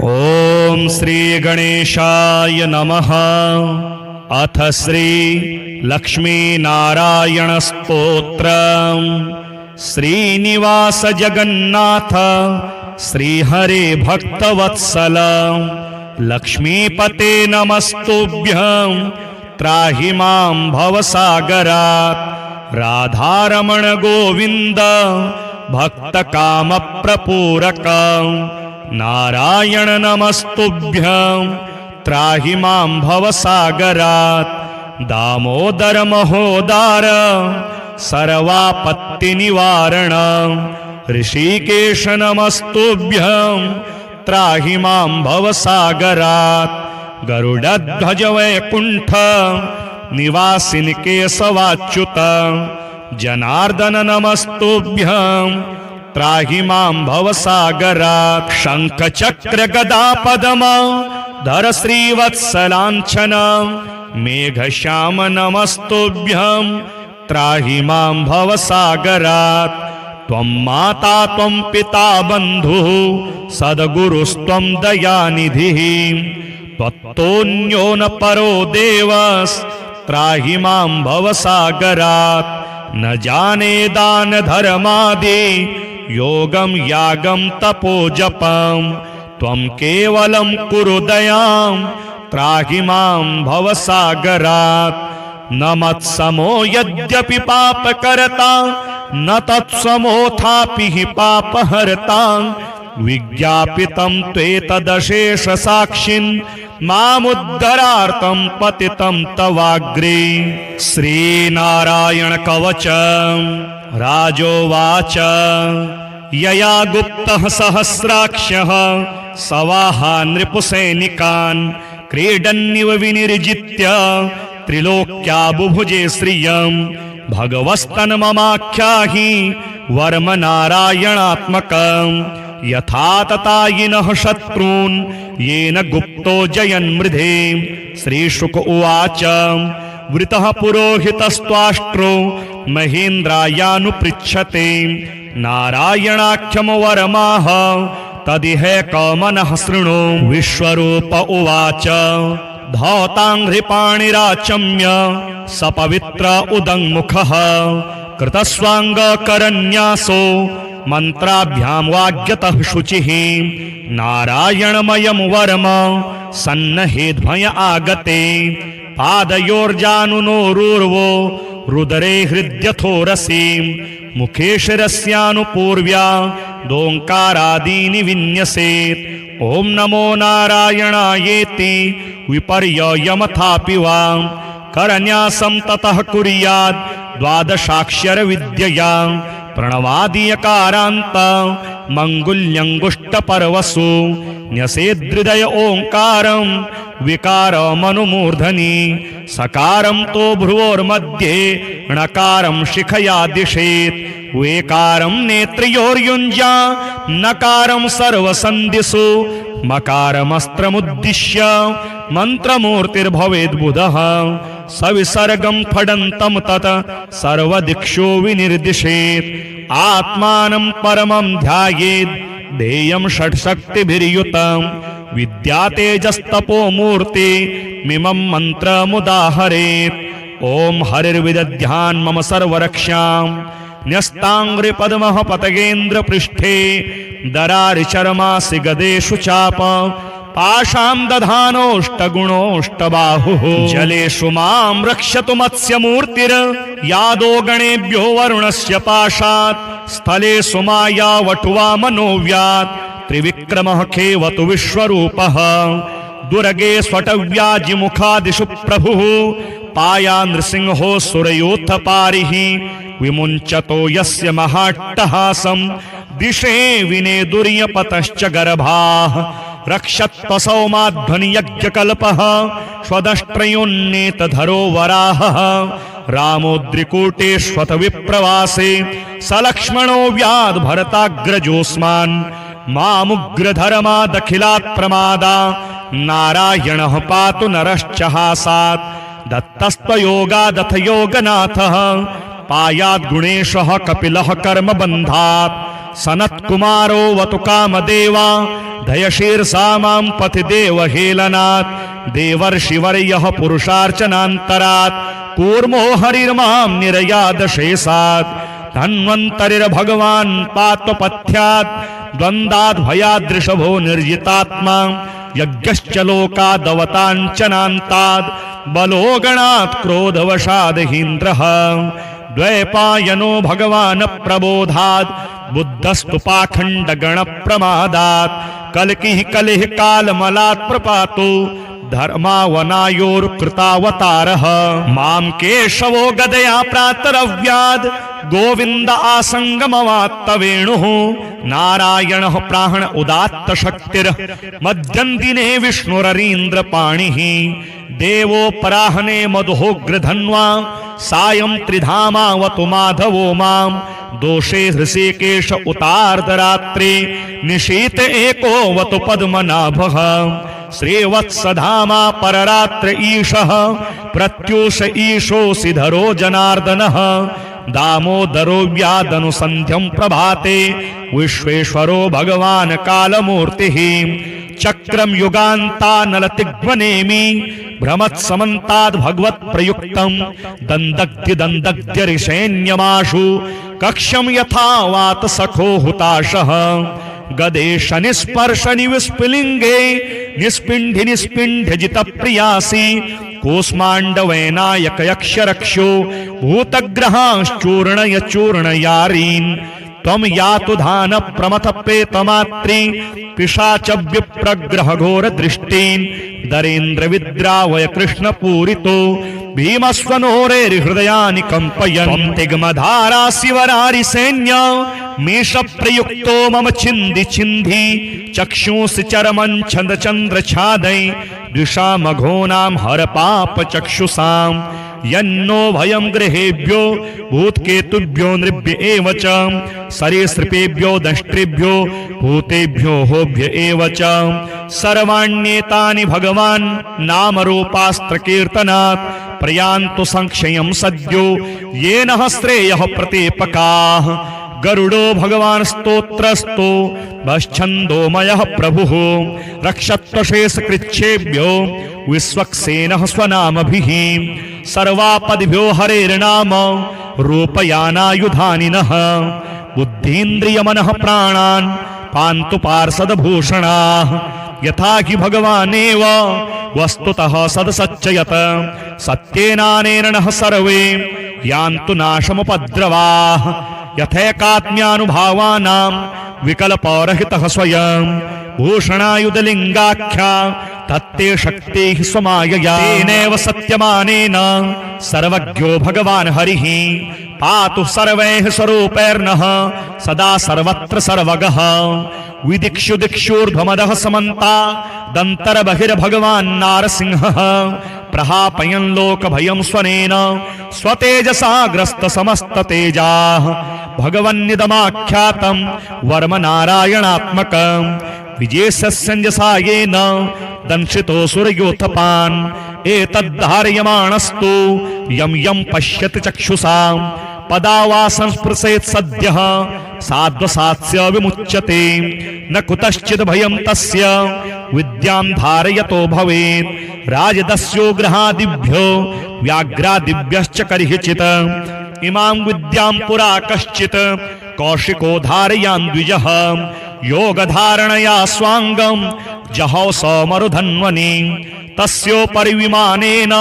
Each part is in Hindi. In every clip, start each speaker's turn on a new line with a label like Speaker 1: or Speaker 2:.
Speaker 1: ओम श्री गणेशाय नमः। अथ श्री लक्ष्मी नारायण स्तोत्रम्। श्रीनिवास जगन्नाथ श्रीहरे भक्तवत्सल लक्ष्मीपते नमस्तुभ्यं त्राहि मां भवसागरात्। राधारमण गोविंद भक्तकामप्रपूरक नारायण नमस्तुभ्यं त्राहि मां भवसागरात्। दामोदर महोदार सर्वापत्तिनिवारण ऋषिकेश नमस्तुभ्यं त्राहि मां भवसागरात्। गरुडध्वज वैकुंठ निवासिन केशवाच्युत जनार्दन नमस्तुभ्यं त्राहि मां भवसागरात्। शंख चक्र गदा पद्म धर श्रीवत्सलांछन मेघश्याम नमस्तुभ्यं त्राहि मां भवसागरात्। त्वं माता त्वं पिता बन्धुः सद्गुरुस्त्वं दयानिधिः त्वत्तोऽन्यो न परो देवस् त्राहि मां भवसागरात्। न जाने दान धर्मादि योगं यागं तपो जपं त्वं केवलं कुरु दयां त्राहि मां भवसागरात्। न मत्समो यद्यपि पापकर्ता न तत्समोऽथापि हि पापहर्ता विज्ञापितं त्वेतदशेष साक्षिन् मामुद्धरार्थं पतितं तवाग्रे। श्रीनारायण कवच राजोवाच यया गुप्तः सहस्राक्षः सवाहा नृपसैनिकान् क्रीडन्निव विनिर्जित्य त्रिलोक्या बुभुजे श्रियं भगवस्तन्ममाख्याहि वर्म नारायणात्मकं यथा ततायिनः शत्रून् येन गुप्तो जयन्मृधे। श्रीशुक उवाच वृतः पुरोहितस्त्वाष्ट्रो महेन्द्रायानुपृच्छते नारायणाख्यं वरमाह तदिह कमनः शृणु। विश्वरूप उवाच धौताङ्घ्रिपाणिराचम्य सपवित्र उदङ्मुखः कृतस्वाङ्गकरन्यासो मन्त्राभ्यां वाग्यतः शुचिः। नारायणमयं वरम सन्नहेद्भय आगते पादयोर्जानुनोरूर्वो रुदरे हृद्यथोरसि मुखे शिरस्यानुपूर्व्या दोङ्कारादीनि विन्यसेत्। ॐ नमो नारायणायेति विपर्ययमथापि वा करन्यासं ततः कुर्यात् द्वादशाक्षर विद्यया प्रणवादीयकारान्त मङ्गुल्यङ्गुष्टपर्वसु न्यसेदृदय ओङ्कारं विकारमनुमूर्धनि सकारं तो भ्रुवोर्मध्ये णकारं शिखया दिशेत् वेकारं नेत्रयोर्युञ्जा नकारं सर्वसन्धिषु मकारमस्त्रमुद्दिश्य मन्त्रमूर्तिर्भवेद्बुधः सविसर्गं फडन्तं तत् सर्वदिक्षु विनिर्दिशेत्। आत्मानं परमं ध्यायेत् ध्येयं षट्शक्तिभिर्युतं विद्या तेजस्तपो मूर्ति मिमं मन्त्रमुदाहरेत्। ॐ हरिर्विदध्यान् मम सर्वरक्षां न्यस्ताङ्घ्रिपद्मः पतगेन्द्र पृष्ठे दरारिचर्मासि गदेषु चाप पाशां दधानोऽष्टगुणोऽष्टबाहुः जलेषु मां रक्षतु मत्स्यमूर्तिर् यादो गणेभ्यो वरुणस्य पाशात् स्थलेषु माया वटुवा मनोव्यात् त्रिविक्रमः खेवतु विश्वरूपः दुर्गे स्वटव्याजिमुखादिषु प्रभुः पाया नृसिंहो सुरयोऽथ पारिः विमुञ्चतो यस्य महाट्टहासं दिशे विनेदुर्यपतश्च गर्भाः रक्षत्वसौमाध्वनियज्ञकल्पः स्वदष्ट्रयोन्नेतधरो वराहः रामोद्रिकूटेष्वत विप्रवासे सलक्ष्मणो व्याद्भरताग्रजोऽस्मान् मामुग्रधर्मादखिलात् प्रमादा नारायणः पातु नरश्चहासात् दत्तस्त्वयोगादथ योगनाथः पायाद्गुणेशः कपिलः कर्मबन्धात् सनत्कुमारो वतु कामदेवा धयशीर्षा मां पतिदेवहेलनात् देवर्षिवर्यः पुरुषार्चनान्तरात् कूर्मो हरिर्मां निरयादशेषात् धन्वन्तरिर्भगवान् पात्वपथ्यात् द्वन्द्वाद् भयादृषभो निर्जितात्मा यज्ञश्च लोकादवताञ्चनान्ताद् बलो गणात् क्रोधवशादहीन्द्रः द्वैपायनो भगवान् प्रबोधात् बुद्धस्तु पाखण्डगणप्रमादात् कल्किः कलिः कालमलात् प्रपातो धर्मावनायोर्कृतावतारः मां केशवो गदया प्रातरव्याद् गोविन्द आसङ्गमवात्तवेणुः नारायणः प्राण उदात्त शक्तिर् मध्यन्दिने विष्णुररीन्द्रपाणिः देवो पराहने मधुहोग्रधन्वा सायं त्रिधामावतु माधवो मां दोषे हृषिकेश उतार्धरात्रे निशीत एको वतु पद्मनाभः श्रीवत्सधामा पररात्र ईशः प्रत्यूष ईशोऽसिधरो जनार्दनः दामोदरो व्यादनुसन्ध्यं प्रभाते विश्वेश्वरो भगवान् कालमूर्तिः चक्रं युगान्तानलतिग्वनेमि भ्रमत्समन्ताद् भगवत्प्रयुक्तं दन्दग्ध्यदन्दग्ध्यरिषेण्यमाशु कक्ष्यं यथा वात सखो हुताशः गदेश निस्पर्श निविस्फुलिंगे निस्पिंढि निस्पिंढजित प्रियासी कूष्मांडवैनायक यक्ष रक्षो भूतग्रहांश्चूर्णय चूर्णयारीन् त्वं यातु धान प्रमथ प्रेतमात्री पिशाच विप्रग्रह घोर दृष्टीन् दरेन्द्र विद्रावय कृष्ण पूरितो भीमस्वनोरेर्हृदयानि कंपयन् तिग्मधारा शिवरारि सैन्य मेष प्रयुक्तो मम छिन्धि छिन्धि चक्षुंसि चरमं छन्द चंद्र छादै द्विषामघोनां हर पाप चक्षुषां यन्नो भयं गृहेभ्यो भूतकेतुभ्यो नृभ्य एव च सरीसृपेभ्यो दंष्ट्रेभ्यो भूतेभ्यो होभ्य एव च सर्वाण्येतानि भगवान् नामरूपास्त्रकीर्तनात् प्रयान्तु संक्षयं सद्यो येन श्रेयः प्रतीपकाः गरुडो भगवान् स्तोत्रस्तो भश्छन्दोमयः प्रभुः रक्षत्वशेषकृच्छेभ्यो विश्वक्सेनः स्वनामभिः सर्वापदिभ्यो हरेर्नाम रूपयानायुधानिनः बुद्धीन्द्रियमनः प्राणान् पान्तु पार्षदभूषणाः यथा हि भगवानेव वस्तुतः सदसच्चयत सत्येनानेन नः सर्वे यान्तु नाशमुपद्रवाः यथैकात्म्यानुभावानां विकल्परहितः स्वयं भूषणायुधलिङ्गाख्या तत्ते शक्तिः स्वमायया तेनैव सत्यमानेन सर्वज्ञो भगवान् हरिः पातु सर्वैः स्वरूपैर्नः सदा सर्वत्र सर्वगः विदिक्षु दिक्षुर्ध्वमदः समन्ता दन्तर्बहिर्भगवान् नारसिंहः प्रहापयन् लोकभयं स्वनेन स्वतेजसा ग्रस्त समस्ततेजाः भगवन्निदमाख्यातं वर्म नारायणात्मकं विजेशस्यञ्जसा येन दंशितो सुरयोथपान् एतद्धार्यमाणस्तु यं यं पश्यति चक्षुषा पदावा संस्पृशेत् सद्यः साध्वसात्स्य विमुच्यते न कुतश्चित् भयं तस्य विद्यां धारयतो भवेत् राजदस्यो गृहादिभ्यो व्याघ्रादिभ्यश्च करिचित् इमां विद्यां पुरा कश्चित् कौशिको धारयान् द्विजः योगधारणया स्वांगं जहौ समरुधन्वनि तस्योपरि विमानेन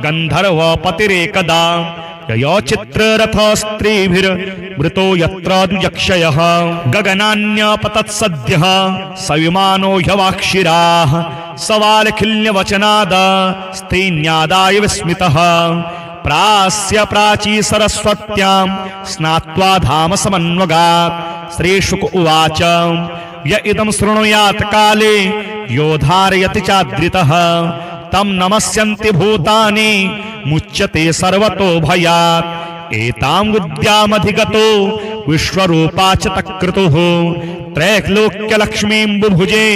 Speaker 1: गन्धर्वपतिरेकदा ययो चित्ररथ स्त्रीभिर्वृतो यत्र द्विजक्षयः गगनान्यपतत्सद्यः सविमानो ह्यवाक्षिराः सवालखिल्यवचनाद स्त्रीन्यादाय विस्मितः प्रास्य प्राची सरस्वत्यां स्नात्वा धाम समन्वगात् श्रीशुक उवाच य इदं शृणुयात् काले यो धारयति चाद्रितः तं नमस्यन्ति भूतानि मुच्यते सर्वतो भयात् एतां विद्यामधिगतो विश्वरूपा च तत्क्रतुः त्रैलोक्यलक्ष्मीं बुभुजे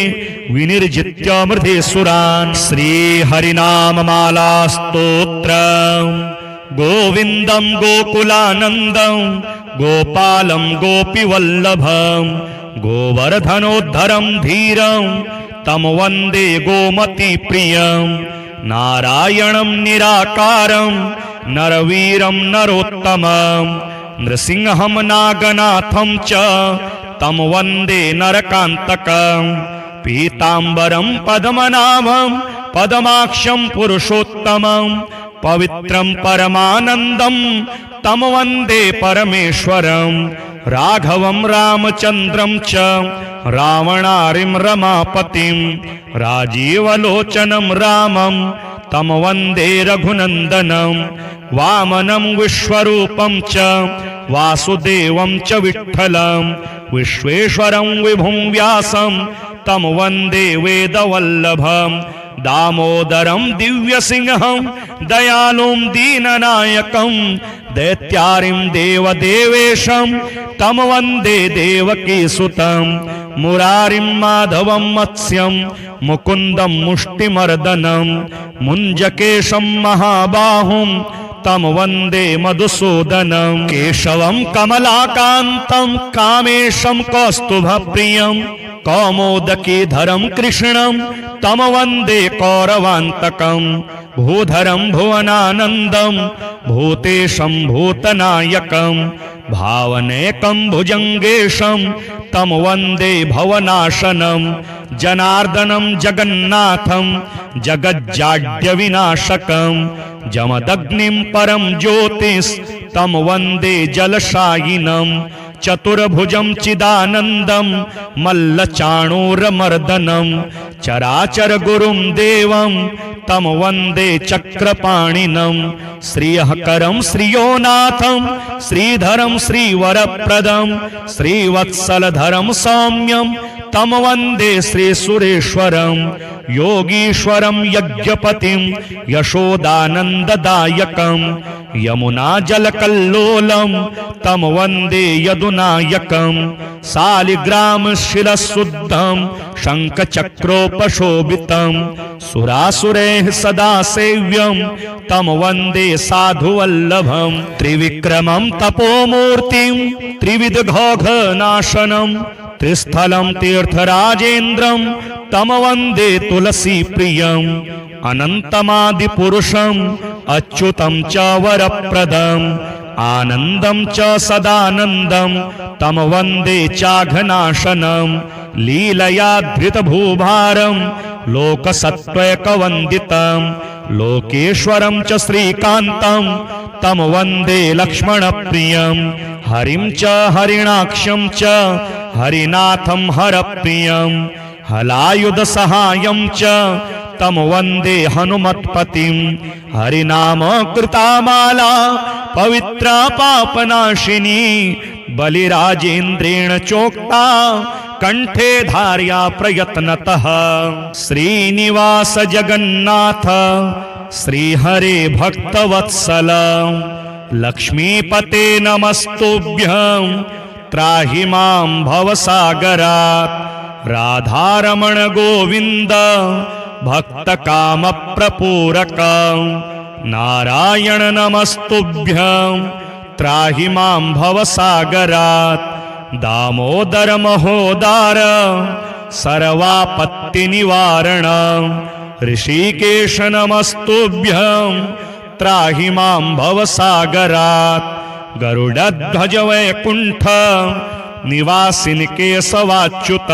Speaker 1: विनिर्जित्य मृधेसुरान् श्रीहरिनाममाला स्तोत्रम् गोविन्दं गोकुलानन्दं गोपालं गोपीवल्लभं गोवर्धनोद्धरं धीरं तं वन्दे गोमतीप्रियं नारायणं निराकारं नरवीरं नरोत्तमं नृसिंहं नागनाथं च तं वन्दे नरकान्तकं पीताम्बरं पद्मनाभं पद्माक्षं पुरुषोत्तमं पवित्रं परमानन्दं तं वन्दे परमेश्वरं राघवं रामचन्द्रं च रावणारिं रमापतिं राजीवलोचनं रामं तं वन्दे रघुनन्दनं वामनं विश्वरूपं च वासुदेवं च विठ्ठलं विश्वेश्वरं विभुं व्यासं तं वन्दे वेदवल्लभं दामोदरं दिव्यसिंहं दयालुं दीननायकं दैत्यारिं देवदेवेशं तं वन्दे देवकीसुतं मुरारिं माधवं मत्स्यं मुकुन्दं मुष्टिमर्दनं मुञ्जकेशं महाबाहुं तं वन्दे मधुसूदनं केशवं कमलाकान्तं कामेशं कौस्तुभप्रियं कौमोदकीधरं कृष्णं तं वन्दे कौरवान्तकं भूधरं भुवनानन्दं भूतेशं भूतनायकं भावनेकं भुजङ्गेशं तं वन्दे भवनाशनं जनार्दनं जगन्नाथं जगज्जाड्यविनाशकं जमदग्निं परं ज्योतिस्तं वन्दे जलशायिनं चतुर्भुजं चिदानन्दं मल्लचाणूरमर्दनं चराचरगुरुं देवं तं वन्दे चक्रपाणिनं श्रियःकरं श्रियोनाथं श्रीधरं श्रीवरप्रदं श्रीवत्सलधरं सौम्यं तं वन्दे श्रीसुरेश्वरं योगीश्वरं यज्ञपतिं यशोदानन्ददायकं यमुनाजलकल्लोलं तं वन्दे यदुनायकं शालिग्रामशिरःशुद्धं शङ्खचक्रोपशोभितं सुरासुरैः सदा सेव्यं तं वन्दे साधुवल्लभं त्रिविक्रमं तपोमूर्तिं त्रिविधघौघनाशनं त्रिस्थलं तीर्थराजेन्द्रं तं वन्दे तुलसीप्रियं अनन्तमादिपुरुषं अच्युतं च वरप्रदं आनन्दं च सदानन्दं तं वन्दे चाघनाशनं लीलया धृतभूभारं लोकसत्त्वैकवन्दितं लोकेश्वरं च श्रीकान्तं तं वन्दे लक्ष्मणप्रियं हरिं च हरिणाक्षं च हरिनाथं हरप्रियं हलायुधसहायं च तं वन्दे हनुमत्पतिं हरिनाम कृतामाला पवित्रा पापनाशिनी बलिराजेन्द्रेण चोक्ता कंठे धार्या प्रयत्नतः श्रीनिवास जगन्नाथ श्रीहरे भक्तवत्सल लक्ष्मीपते नमस्तुभ्यं त्राहि मां भवसागरात् राधारमण गोविन्द भक्तकामप्रपूरक नारायण नमस्तुभ्यं त्राहि मां भवसागरात् दामोदर महोदार सर्वापत्तिनिवारण ऋषिकेश नमस्तुभ्यं त्राहि मां भवसागरात् गरुडध्वज वैकुण्ठ निवासिनि केशवाच्युत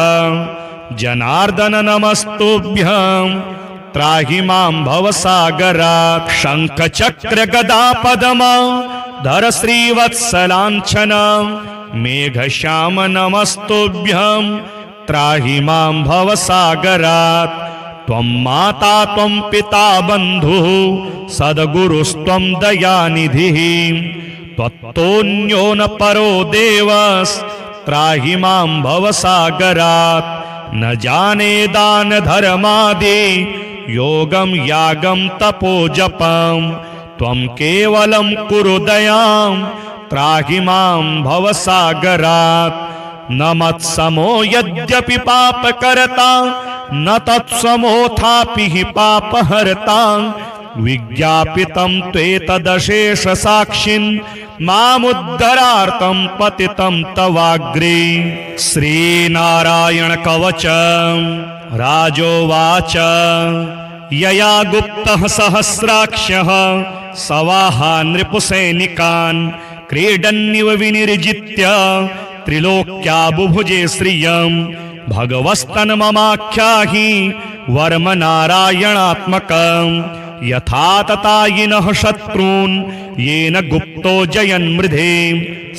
Speaker 1: जनार्दन नमस्तुभ्यं त्राहि मां भवसागरात् शंख चक्र गदा पद्म धर श्रीवत्सलांछन मेघश्याम नमस्तुभ्यं त्राहि मां भवसागरात् त्वं माता त्वं पिता बन्धुः सद्गुरुस्त्वं दयानिधिः त्वत्तोऽन्यो न परो देवस्त्राहि मां भवसागरात् न जाने दान धर्मादि योगं यागं तपो जपं त्वं केवलं कुरु दयां त्राहि मां भवसागरात् न मत्समो यद्यपि पापकर्ता न तत्समोऽथापि हि पापहर्ता विज्ञापितं त्वेतदशेष साक्षिन् मामुद्धरार्थं पतितं तवाग्रे। श्रीनारायण कवच राजोवाच यया गुप्तः सहस्राक्षः सवाहा नृपुसैनिकान् क्रीडन्निव विनिर्जित्य त्रिलोक्या बुभुजे श्रियं भगवस्तन्ममाख्याहि वर्म नारायणात्मकं यथा ततायिनः शत्रून् येन गुप्तो जयन्मृधे।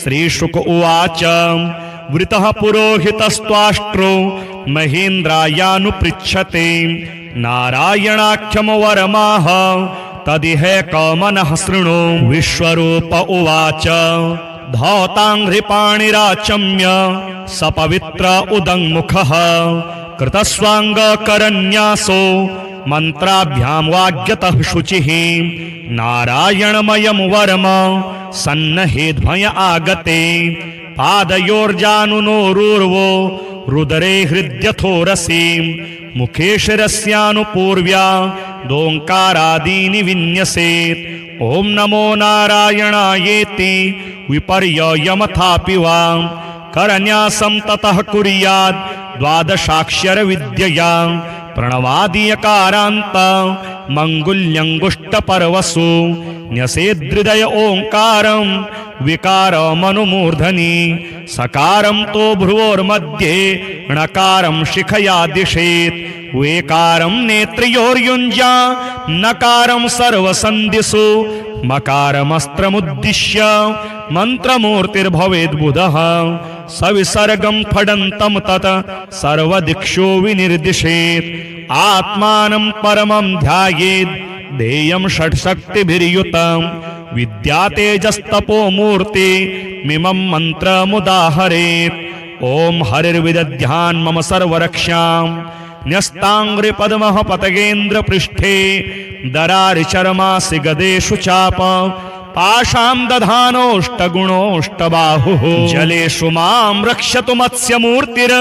Speaker 1: श्रीशुक उवाच वृतः पुरोहितस्त्वाष्ट्रो महेन्द्रायानुपृच्छते नारायणाख्यं वरमाह तदिह कमनः शृणु। विश्वरूप उवाच धौताङ्घ्रिपाणिराचम्य सपवित्र उदङ्मुखः कृतस्वाङ्गकरन्यासो मन्त्राभ्यां वाग्यतः शुचिः नारायणमयं वरम सन्नहेद्भय आगते पादयोर्जानुनोरूर्वो रुदरे हृद्यथोरसि मुखे शिरस्यानुपूर्व्या दोङ्कारादीनि विन्यसेत्। ॐ नमो नारायणायेति विपर्ययमथापि वा करन्यासं ततः कुर्यात् द्वादशाक्षर विद्यया प्रणवादीयकारान्त मङ्गुल्यङ्गुष्टपर्वसु न्यसेदृदय ओङ्कारं विकारमनुमूर्धनि सकारं तो भ्रुवोर्मध्ये णकारं शिखया दिशेत् वेकारं नेत्रयोर्युञ्जा नकारं सर्वसन्धिषु मकारमस्त्रमुद्दिश्य मन्त्रमूर्तिर्भवेद्बुधः सविसर्गं फडन्तं तत् सर्वदिक्षु विनिर्दिशेत् आत्मानं परमं ध्यायेत् ध्येयं षट्शक्तिभिर्युतं विद्या तेजस्तपो मूर्ति मिमं मन्त्रमुदाहरेत्। ॐ हरिर्विदध्यान् मम सर्वरक्षां न्यस्ताङ्घ्रिपद्मः पतगेन्द्रपृष्ठे दरारिचर्मासि गदेषु चाप पाशां दधानोऽष्टगुणोऽष्टबाहुः जलेषु मां रक्षतु मत्स्यमूर्तिर्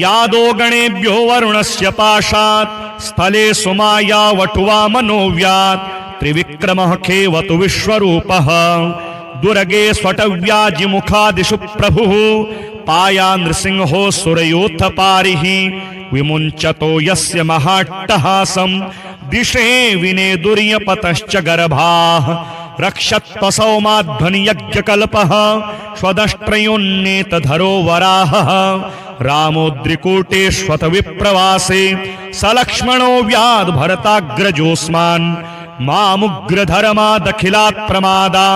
Speaker 1: यादो गणेभ्यो वरुणस्य पाशात् स्थलेषु माया वटुवा मनोव्यात् त्रिविक्रमः खेवतु विश्वरूपः दुर्गे स्वटव्याजिमुखादिषु प्रभुः पाया नृसिंहो सुरयोथ पारिः विमुञ्चतो यस्य महाट्टहासं दिशे विनेदुर्यपतश्च गर्भाः रक्षत्पसौमाध्वनियज्ञकल्पः स्वदष्ट्रयोन्नेतधरो वराहः रामोद्रिकूटेष्वथ विप्रवासे सलक्ष्मणो व्याद् भरताग्रजोऽस्मान् मामुग्रधर्मादखिलात् प्रमादा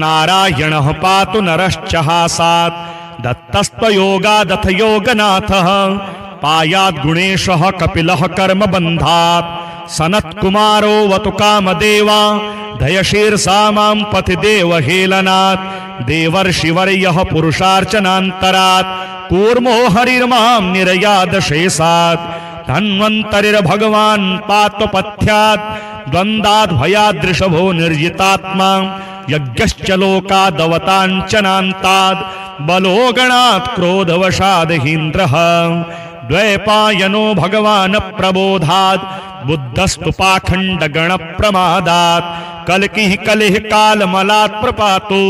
Speaker 1: नारायणः पातु नरश्च हासात् दत्तस्त्वयोगादथ योगनाथः पायात् गुणेशः कपिलः कर्मबन्धात् सनत्कुमारो वतु कामदेवा धयशीर्षा मां पतिदेवहेलनात् देवर्षिवर्यः पुरुषार्चनान्तरात् कूर्मो हरिर्मां निरयादशेषात् धन्वन्तरिर्भगवान् पात्वपथ्यात् द्वन्द्वात् भयादृषभो निर्जितात्मा यज्ञश्च लोकादवताञ्चनान्तात् बलो गणात् क्रोधवशादहीन्द्रः द्वैपायनो भगवान् प्रबोधात् बुद्धस्तु पाखण्डगणप्रमादात् कल्किः कलिः कालमलात् प्रपातो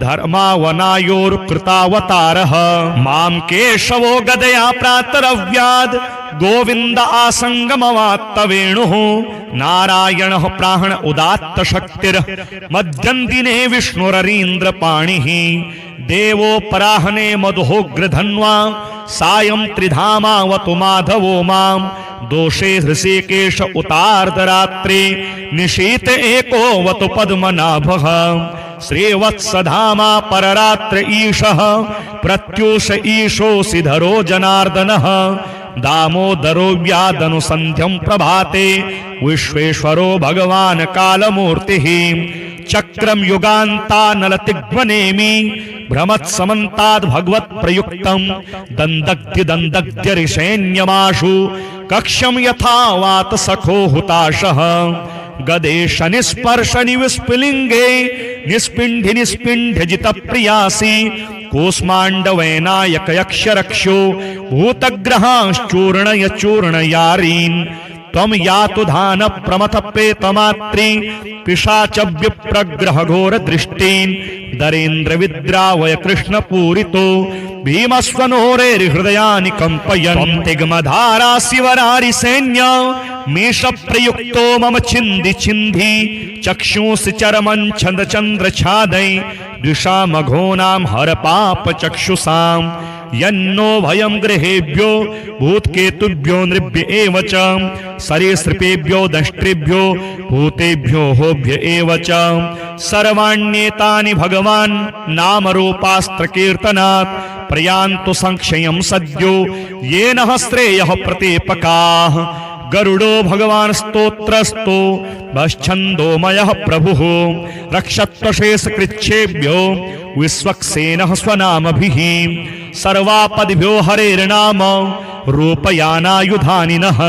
Speaker 1: धर्मावनायोर्कृतावतारः मां केशवो गदया प्रातरव्याद् गोविन्द आसङ्गमवात्तवेणुः नारायणः प्राण उदात्तशक्तिर् मध्यन्दिने विष्णुररीन्द्रपाणिः देवोपराह्ने मधुहोग्रधन्वा सायं त्रिधामावतु माधवो मां दोषे हृषीकेश उतार्धरात्रे निशीत एकोऽवतु पद्मनाभः श्रीवत्सधामा पररात्र ईशः प्रत्यूष ईशोऽसि धरो जनार्दनः दामोदरो व्यादनुसन्ध्यं प्रभाते विश्वेश्वरो भगवान् कालमूर्तिः चक्रं युगान्तानलतिग्वनेमि भ्रमत्समन्ताद् भगवत्प्रयुक्तं दन्दग्ध्यदन्दग्ध्यरिषेण्यमाशु कक्ष्यं यथा वात सखो हुताशः गदेश निस्पर्श निविस्फुलिङ्गे निस्पिण्ढि निस्पिण्ढ्यजितप्रियासि कूष्माण्डवैनायक यक्षरक्षो भूतग्रहांश्चूर्णय चूर्णयारीन् त्वं यातु धान प्रमथ प्रेतमात्री पिशाच विप्रग्रह घोर दृष्टीन् दरेन्द्र विद्रावय कृष्ण पूरितो भीमस्वनोरे हृदयानि कंपयन् तिग्मधारा शिवरारि सैन्य मेष प्रयुक्तो मम छिन्धि छिन्धि चक्षुंसि चरमं छंद चंद्र छादै द्विषामघोनां हर पाप चक्षुषां यन्नो भयं गृहेभ्यो भूतकेतुभ्यो नृभ्य एव च सरीसृपेभ्यो दंष्ट्रेभ्यो भूतेभ्यो होभ्य एव च सर्वाण्येतानि भगवान् नामरूपास्त्र कीर्तनात् प्रयान्तु संक्षयं सद्यो येन श्रेयः प्रतीपकाः गरुडो भगवान् स्तोत्रस्तो भश्छन्दोमयः प्रभुः रक्षत्वशेषकृच्छेभ्यो विश्वक्सेनः स्वनामभिः सर्वापदिभ्यो हरेर्नाम रूपयानायुधानिनः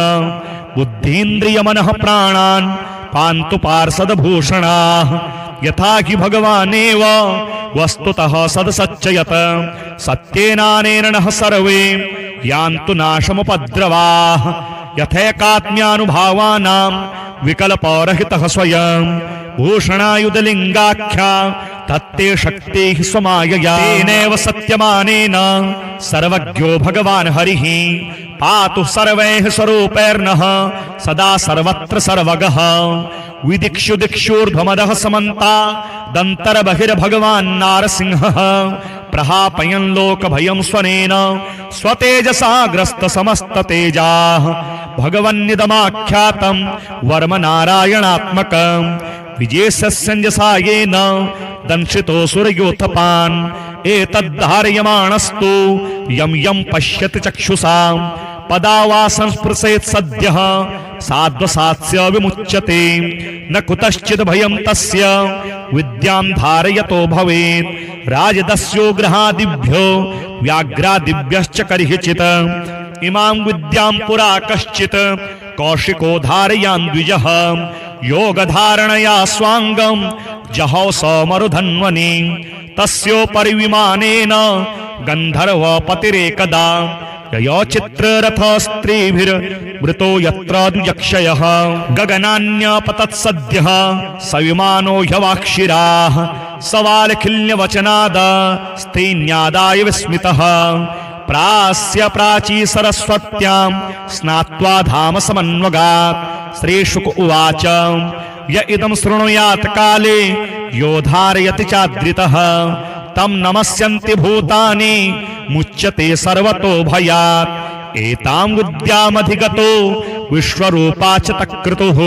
Speaker 1: बुद्धीन्द्रियमनः प्राणान् पान्तु पार्षदभूषणाः यथा हि भगवानेव वस्तुतः सदसच्चयत सत्येनानेन नः सर्वे यान्तु नाशमुपद्रवाः यथैकात्म्यानुभावानां विकल्परहितः स्वयं भूषणायुधलिङ्गाख्या तत्ते शक्तिः स्वमायया तेनैव सत्यमानेन सर्वज्ञो भगवान् हरिः पातु सर्वैः स्वरूपैर्नः सदा सर्वत्र सर्वगः विदिक्षु दिक्षूर्ध्वमदः समन्ता दन्तर्बहिर्भगवान् नारसिंहः प्रहापयन् लोकभयं स्वनेन स्वतेजसा ग्रस्त समस्ततेजाः भगवन्निदमाख्यातं वर्म नारायणात्मकं विजयस्यञ्जसा येन दंशितो सुरयोथपान् एतद्धारयमाणस्तु यं यं पश्यति चक्षुषां पदा वा संस्पृशेत् सद्यः साध्वसात्स्य विमुच्यते न कुतश्चित् भयं तस्य विद्यां धारयतो भवेत् राजदस्योग्रहादिभ्यो व्याघ्रादिभ्यश्च कर्हिचित् इमां विद्यां पुरा कश्चित् कौशिको धारयान् द्विजः योगधारणया स्वांगं जहौ समरुधन्वनि तस्योपरि विमानेन गन्धर्वपतिरेकदा ययो चित्ररथस्त्रीभिर्वृतो यत्र द्विजक्षयः गगनान्यपतत्सद्यः सविमानो ह्यवाक्षिराः सवालखिल्यवचनाद स्त्रीन्यादाय विस्मितः प्रास्य प्राची सरस्वत्यां स्नात्वा धाम समन्वगात् श्रीशुक उवाच य इदं शृणुयात् काले यो धारयति चाद्रितः तं नमस्यन्ति भूतानि मुच्यते सर्वतो भयात् एतां विद्यामधिगतो विश्वरूपा च तत्क्रतुः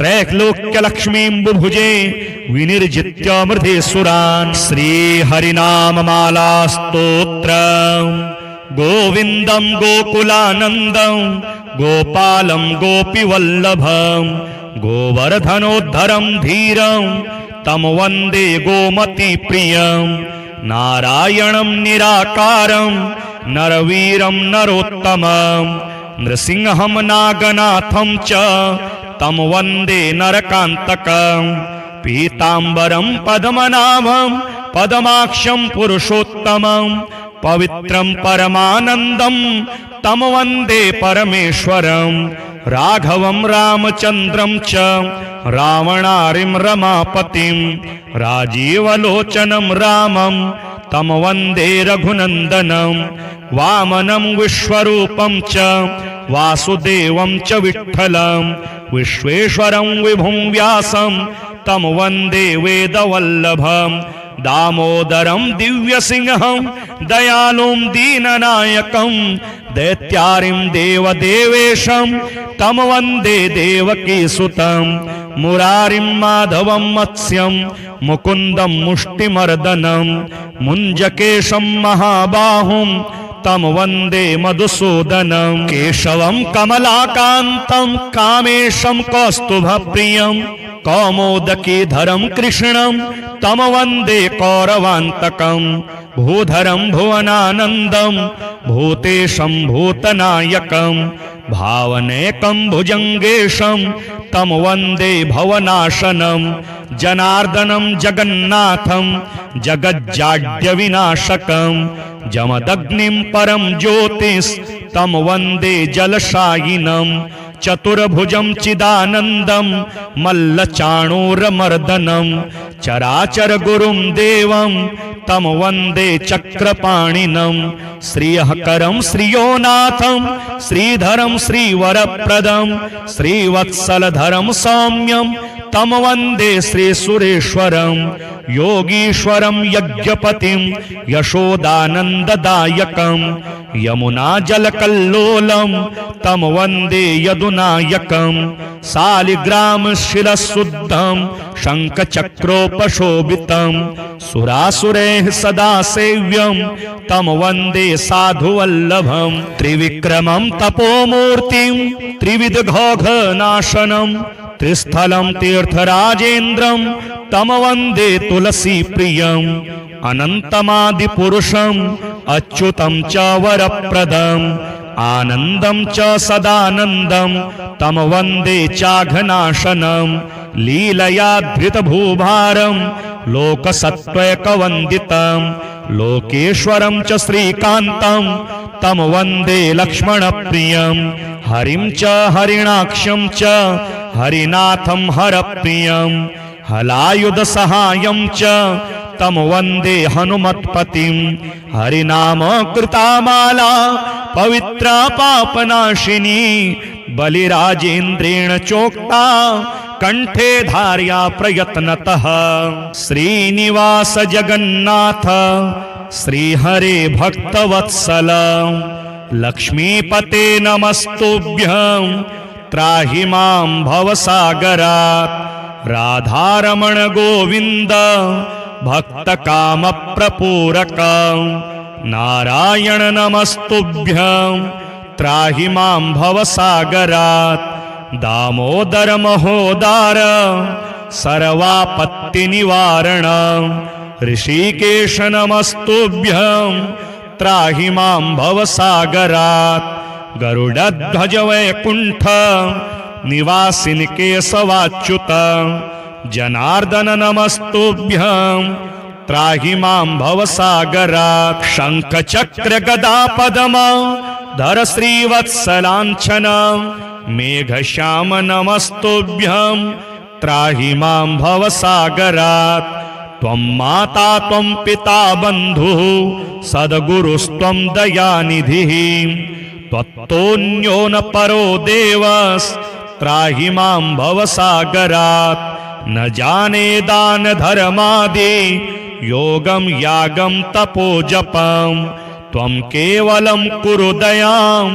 Speaker 1: त्रैलोक्यलक्ष्मीं बुभुजे विनिर्जित्य मृधेसुरान् श्रीहरिनाममाला स्तोत्रम् गोविन्दं गोकुलानन्दं गोपालं गोपीवल्लभं गोवर्धनोद्धरं धीरं तं वन्दे गोमतीप्रियं नारायणं निराकारं नरवीरं नरोत्तमं नृसिंहं नागनाथं च तं वन्दे नरकान्तकं पीताम्बरं पद्मनाभं पद्माक्षं पुरुषोत्तमं पवित्रं परमानन्दं तं वन्दे परमेश्वरं राघवं रामचन्द्रं च रावणारिं रमापतिं राजीवलोचनं रामं तं वन्दे रघुनन्दनं वामनं विश्वरूपं च वासुदेवं च विठ्ठलं विश्वेश्वरं विभुं व्यासं तं वन्दे वेदवल्लभं दामोदरं दिव्यसिंहं दयालुं दीननायकं दैत्यारिं देवदेवेशं तं वन्दे देवकीसुतं मुरारिं माधवं मत्स्यं मुकुन्दं मुष्टिमर्दनं मुञ्जकेशं महाबाहुं तं वन्दे मधुसूदनं केशवं कमलाकान्तं कामेशं कौस्तुभप्रियं कौमोदकीधरं कृष्णं तं वन्दे कौरवान्तकं भूधरं भुवनानन्दं भूतेशं भूतनायकं भावनेकं भुजङ्गेशं तं वन्दे भवनाशनं जनार्दनं जगन्नाथं जगज्जाड्यविनाशकं जमदग्निं परं ज्योतिस् तं वन्दे जलशायिनं चतुर्भुजं चिदानन्दं मल्लचाणूरमर्दनं चराचर गुरुं देवं तं वन्दे चक्रपाणिनं श्रियःकरं श्रियोनाथं श्रीधरं श्रीवरप्रदं श्रीवत्सलधरं सौम्यं तं वन्दे श्रीसुरेश्वरं योगीश्वरं यज्ञपतिं यशोदानन्ददायकं यमुनाजलकल्लोलं तं वन्दे यदुनायकं शालिग्रामशिरःशुद्धं शङ्खचक्रोपशोभितं सुरासुरैः सदा सेव्यं तं वन्दे साधुवल्लभं त्रिविक्रमं तपोमूर्तिं त्रिविधघोघनाशनं त्रिस्थलं तीर्थराजेन्द्रं तं वन्दे तुलसीप्रियम् अनन्तमादिपुरुषम् अच्युतं च वरप्रदम् आनन्दं च सदानन्दं तं वन्दे चाघनाशनं लीलया धृतभूभारं लोकसत्त्वैकवन्दितं लोकेश्वरं च श्रीकान्तं तं वन्दे लक्ष्मणप्रियं हरिं च हरिणाक्षं च हरिनाथं हरप्रियं हलायुधसहायं च तं वन्दे हनुमत्पतिं हरिनाम कृतामाला पवित्रा पापनाशिनी बलिराजेन्द्रेण चोक्ता कंठे धार्या प्रयत्नतः श्रीनिवास जगन्नाथ श्रीहरे भक्तवत्सल लक्ष्मीपते नमस्तुभ्यं त्राहि मां भवसागरात् राधारमण गोविन्द भक्तकामप्रपूरक नारायण नमस्तुभ्यं त्राहि मां भवसागरात् दामोदर महोदार सर्वापत्तिनिवारण ऋषिकेश नमस्तुभ्यं त्राहि मां भवसागरात् गरुडध्वज वैकुण्ठ निवासिन केशवाच्युत जनार्दन नमस्तुभ्यं त्राहि मां भवसागरात् शंख चक्र गदा पद्म धर श्रीवत्सलांछन मेघश्याम नमस्तुभ्यं त्राहि मां भवसागरात् त्वं माता त्वं पिता बन्धुः सद्गुरुस्त्वं दयानिधिः त्वत्तोऽन्यो न परो देवस्त्राहि मां भवसागरात् न जाने दान धर्मादि योगं यागं तपोजपं त्वं केवलं कुरु दयां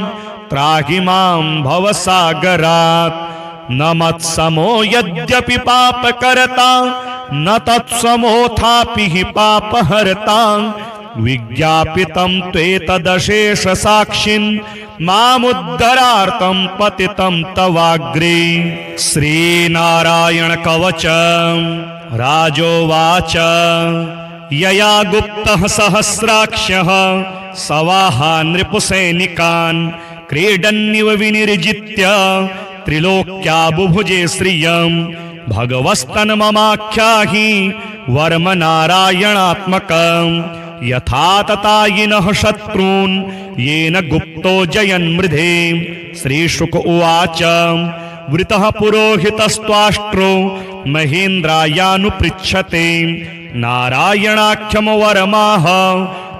Speaker 1: त्राहि मां भवसागरात् न मत्समो यद्यपि पापकर्ता न तत्समोऽथापि हि पापहर्ता विज्ञापितं त्वेतदशेष साक्षिन् मामुद्धरार्थं पतितं तवाग्रे श्रीनारायण कवच राजोवाच यया गुप्तः सहस्राक्षः सवाहा नृपुसैनिकान् क्रीडन्निव विनिर्जित्य त्रिलोक्या बुभुजे श्रियं भगवस्तन्ममाख्याहि वर्म नारायणात्मकं यथा ततायिनः शत्रून् येन गुप्तो जयन्मृधे श्रीशुक उवाच वृतः पुरोहितस्त्वाष्ट्रो महेन्द्रायानुपृच्छते नारायणाख्यं वरमाह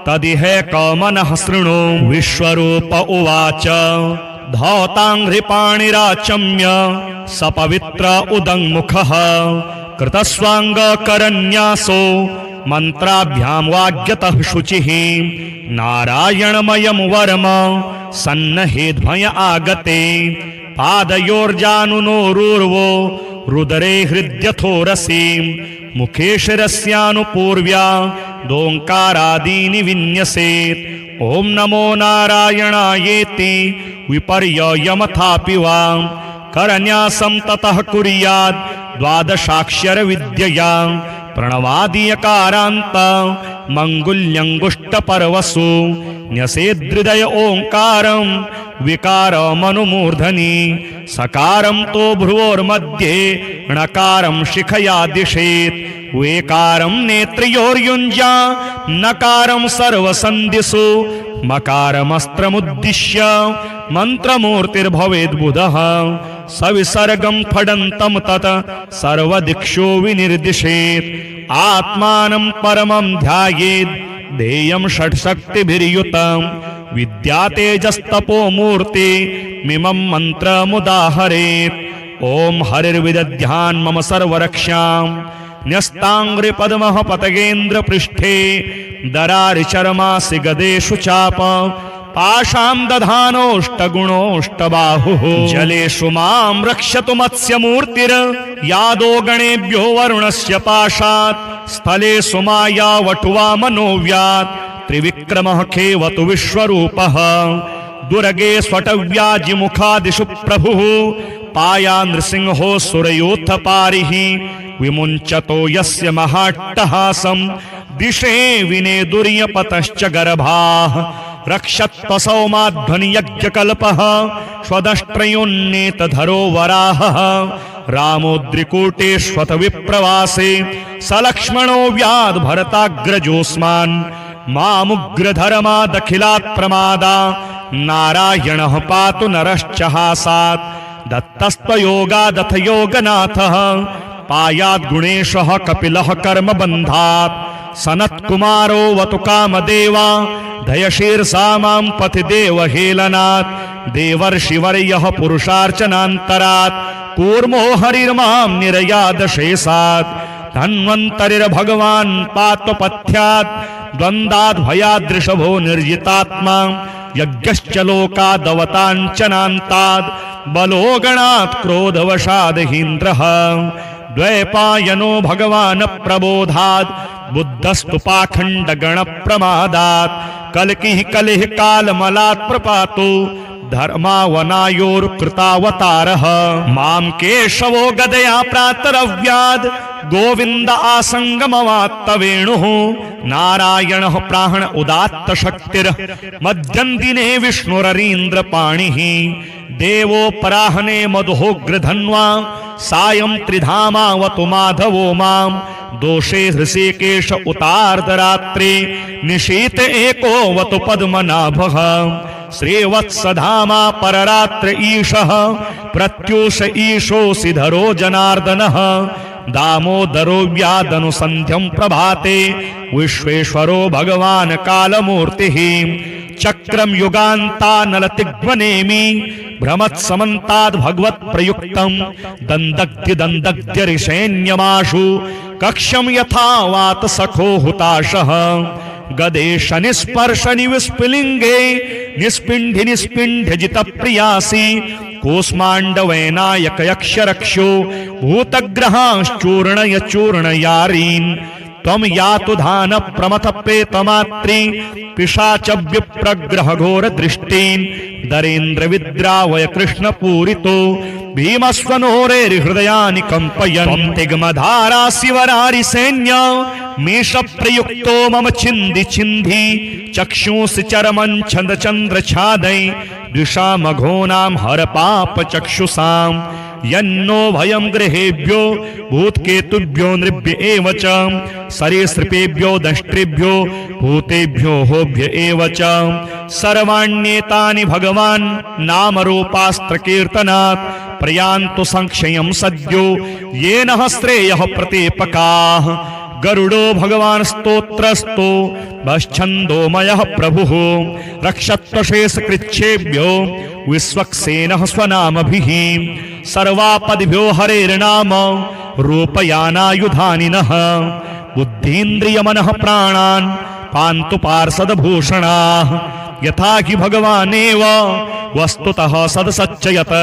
Speaker 1: तदिहैकमनः शृणु विश्वरूप उवाच धौताङ्घ्रिपाणिराचम्य सपवित्र उदङ्मुखः कृतस्वाङ्गकरन्यासो मन्त्राभ्यां वाग्यतः शुचिः नारायणमयं वरम सन्नहेध्वय आगते पादयोर्जानुनोरूर्वो रुदरे हृद्यथोरसि मुखे शिरस्यानुपूर्व्या दोङ्कारादीनि विन्यसेत् ॐ नमो नारायणायेति विपर्ययमथापि वा करन्यासं ततः कुर्यात् द्वादशाक्षर विद्यया प्रणवादियकारान्त मङ्गुल्यङ्गुष्टपर्वसु न्यसेदृदय ओङ्कारं विकारमनुमूर्धनि सकारं तो भ्रुवोर्मध्ये णकारं शिखया दिशेत् वेकारं नेत्रयोर्युञ्जा नकारं सर्वसन्धिषु मकारमस्त्रमुद्दिश्य मन्त्रमूर्तिर्भवेद्बुधः सविसर्गं फडन्तं तत् सर्वदिक्षु विनिर्दिशेत् आत्मानं परमं ध्यायेत् ध्येयं षट्शक्तिभिर्युतं विद्यातेजस्तपो मूर्ति मिमं मन्त्रमुदाहरेत् ओम हरिर्विदध्यान् मम सर्वरक्षां न्यस्तांग्रि पद्मः पतगेन्द्र पृष्ठे दरारिचर्मासि गदेषु चाप पाशां दधानोष्टगुणोष्टबाहुः जलेषु मां रक्षतु मत्स्यमूर्तिर् यादो गणेभ्यो वरुणस्य पाशात् स्थलेषु माया वटुवा मनोव्यात् त्रिविक्रमः खेवतु विश्वरूपः दुर्गे स्वटव्याजिमुखादिषु प्रभुः पाया नृसिंहो सुरयोथ पारिः विमुञ्चतो यस्य महाट्टहासं दिशे विनेदुर्यपतश्च गर्भाः रक्षत्वसौमाध्वनियज्ञकल्पः स्वदष्ट्रयोन्नेतधरो वराहः रामोद्रिकूटेष्वथ विप्रवासे सलक्ष्मणो व्याद् भरताग्रजोऽस्मान् मामुग्रधर्मादखिलात् प्रमादा नारायणः पातु नरश्च हासात् दत्तस्त्वयोगादथ योगनाथः पायात् गुणेशः कपिलः कर्मबन्धात् सनत्कुमारो वतु कामदेवा दयशीर्षा मां पथिदेवहेलनात् देवर्षिवर्यः पुरुषार्चनान्तरात् कूर्मो हरिर्मां निरयादशेषात् धन्वन्तरिर्भगवान् पात्वपथ्यात् द्वन्द्वाद् भयादृषभो निर्जितात्मा यज्ञश्च लोकादवताञ्चनान्ताद् बलोगणात् क्रोधवशादहीन्द्रः द्वैपायनो भगवान् प्रबोधात् बुद्धस्तु पाखण्डगणप्रमादात् कल्किः कलिः कालमलात् प्रपातो धर्मावनायोर्कृतावतारः मां केशवो गदया प्रातरव्याद् गोविन्द आसङ्गमवात्तवेणुः नारायणः प्राण उदात्त शक्तिर् मध्यं दिने विष्णुररीन्द्रपाणिः देवो पराहने मधुहोग्रधन्वा सायं त्रिधामावतु माधवो मां दोषे हृषिकेश उतार्धरात्रे निशीत एकोवतु पद्मनाभः श्रीवत्सधामा पररात्र ईशः प्रत्यूष ईशोऽसि धरो जनार्दनः दामोदरो व्यादनुसन्ध्यं प्रभाते विश्वेश्वरो भगवान् कालमूर्तिः चक्रं युगान्तानलतिग्वनेमि भ्रमत्समन्ताद् भगवत्प्रयुक्तं दन्दग्ध्यदन्दग्ध्यरिषेण्यमाशु कक्षं यथा वात सखो हुताशः गदेश निस्पर्श निविस्फुलिंगे निस्पिंढि निस्पिंढजित प्रियासी कूष्मांडवैनायक यक्षरक्षो भूतग्रहांश्चूर्णय चूर्णयारीन् त्वं यातु धान प्रमथ प्रेतमात्री पिशाच विप्रग्रह घोर दृष्टीन् दरेन्द्र विद्रावय कृष्ण पूरितो भीमस्वनोरेर्हृदयानि कंपयन् तिग्मधारा शिवरारि सैन्य मीश प्रयुक्तो मम छिन्धि छिन्धि चक्षुंसि चरमं छन्द चन्द्र छादै द्विषामघोनां हर पाप चक्षुषां यन्नो भयं गृहेभ्यो भूतकेतुभ्यो नृभ्य एव च सरीसृपेभ्यो दष्ट्रेभ्यो भूतेभ्यो होभ्य एव च सर्वाण्येतानि भगवान् नामरूपास्त्रकीर्तनात् प्रयान्तु संक्षयं सद्यो येन श्रेयः प्रतीपकाः गरुडो भगवान् स्तोत्रस्तो भश्छन्दोमयः प्रभुः रक्षत्वशेषकृच्छेभ्यो विश्वक्सेनः स्वनामभिः सर्वापदिभ्यो हरेर्नाम रूपयानायुधानिनः बुद्धीन्द्रियमनः प्राणान् पान्तु पार्षदभूषणाः यथा हि भगवानेव वस्तुतः सदसच्चयत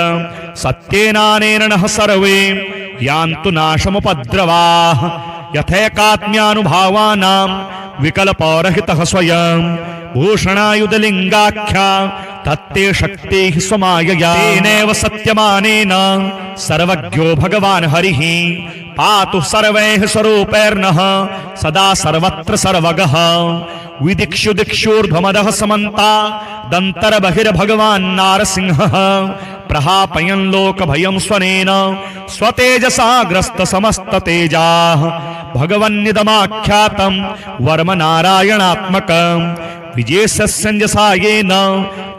Speaker 1: सत्येनानेन नः सर्वे यान्तु नाशमुपद्रवाः यथैकात्म्यानुभावानां विकल्परहितः स्वयं भूषणायुधलिङ्गाख्या तत्ते शक्तिः स्वमायया तेनैव सत्यमानेन सर्वज्ञो भगवान् हरिः पातु सर्वैः स्वरूपैर्नः सदा सर्वत्र सर्वगः विदिक्षु दिक्षुर्ध्वमदः समन्ता दन्तर्बहिर्भगवान् नारसिंहः प्रहापयन् लोकभयं स्वनेन स्वतेजसा ग्रस्त समस्ततेजाः भगवन्निदमाख्यातं वर्म नारायणात्मकं विजेशस्यञ्जसायेन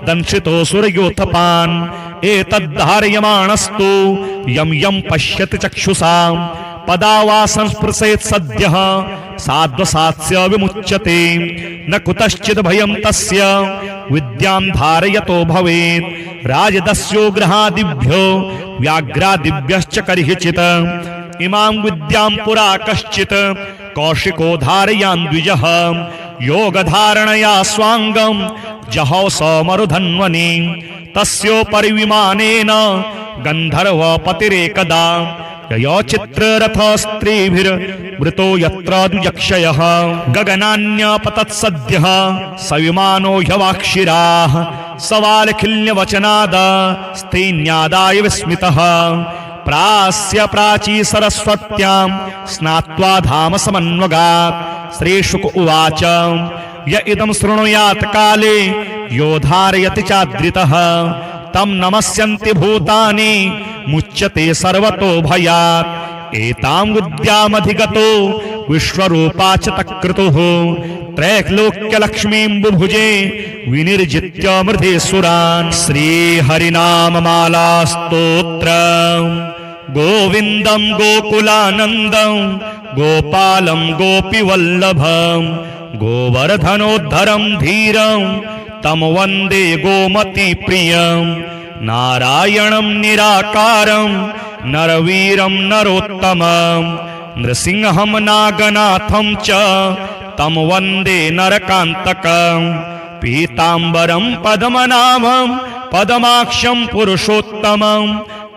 Speaker 1: दंशितो सुरयोथपान् एतद्धारयमाणस्तु यं यं पश्यति चक्षुषा पदा वा संस्पृशेत् सद्यः साध्वसात्स्य विमुच्यते न कुतश्चित् भयं तस्य विद्यां धारयतो भवेत् राजदस्यो गृहादिभ्यो व्याघ्रादिभ्यश्च कर्हिचित् इमां विद्यां पुरा कश्चित् कौशिको धारयान् द्विजः योगधारणया स्वाङ्गं जहौ समरुधन्वनि तस्योपरि विमानेन गन्धर्वपतिरेकदा ययो चित्ररथस्त्रीभिर्वृतो यत्र द्विजक्षयः गगनान्यपतत्सद्यः स विमानो ह्यवाक्षिराः सवालखिल्यवचनाद स्त्रीन्यादाय विस्मितः प्रास्य प्राची सरस्वत्यां स्नात्वा धाम समन्वगात् श्रीशुक उवाच य इदं शृणुयात् काले यो धारयति चाद्रितः तं नमस्यन्ति भूतानि मुच्यते सर्वतो भयात् एतां विद्यामधिगतो विश्वरूपा च तत्कृतुः त्रैलोक्यलक्ष्मीं बुभुजे विनिर्जित्य मृधेसुरान् श्रीहरिनाममाला स्तोत्रम् गोविन्दं गोकुलानन्दं गोपालं गोपीवल्लभं गोवर्धनोद्धरं धीरं तं वन्दे गोमतीप्रियं नारायणं निराकारं नरवीरं नरोत्तमं नृसिंहं नागनाथं च तं वन्दे नरकान्तकं पीताम्बरं पद्मनाभं पद्माक्षं पुरुषोत्तमं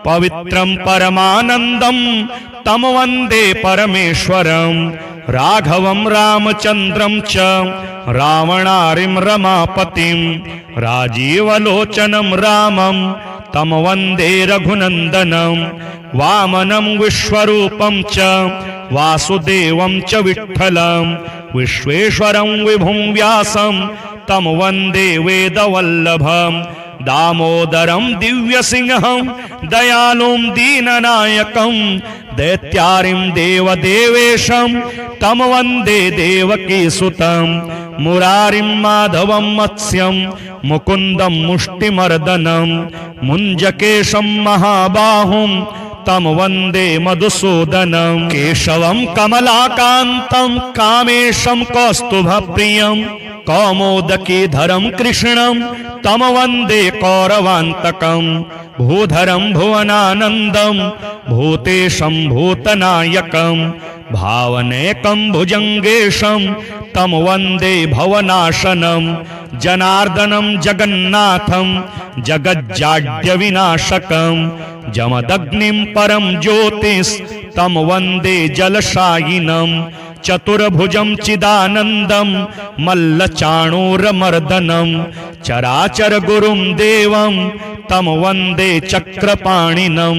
Speaker 1: पवित्रं परमानन्दं तं वन्दे परमेश्वरं राघवं रामचन्द्रं च रावणारिं रमापतिं राजीवलोचनं रामं तं वन्दे रघुनन्दनं वामनं विश्वरूपं च वासुदेवं च विठ्ठलं विश्वेश्वरं विभुं व्यासं तं वन्दे वेदवल्लभं दामोदरं दिव्यसिंहं दयालुं दीननायकं दैत्यारिं देवदेवेशं तं वन्दे देवकीसुतं मुरारिं माधवं मत्स्यं मुकुन्दं मुष्टिमर्दनं मुञ्जकेशं महाबाहुं तं वन्दे मधुसूदनं केशवं कमलाकान्तं कामेशं कौस्तुभप्रियं कौमोदकीधरं कृष्णं तं वन्दे कौरवान्तकं भूधरं भुवनानन्दं भूतेशं भूतनायकं भावनेकं भुजङ्गेशं तं वन्दे भवनाशनं जनार्दनं जगन्नाथं जगज्जाड्यविनाशकं जमदग्निं परं ज्योतिस्तं वन्दे जलशायिनं चतुर्भुजं चिदानन्दं मल्लचाणूरमर्दनं चराचर गुरुं देवं तं वन्दे चक्रपाणिनं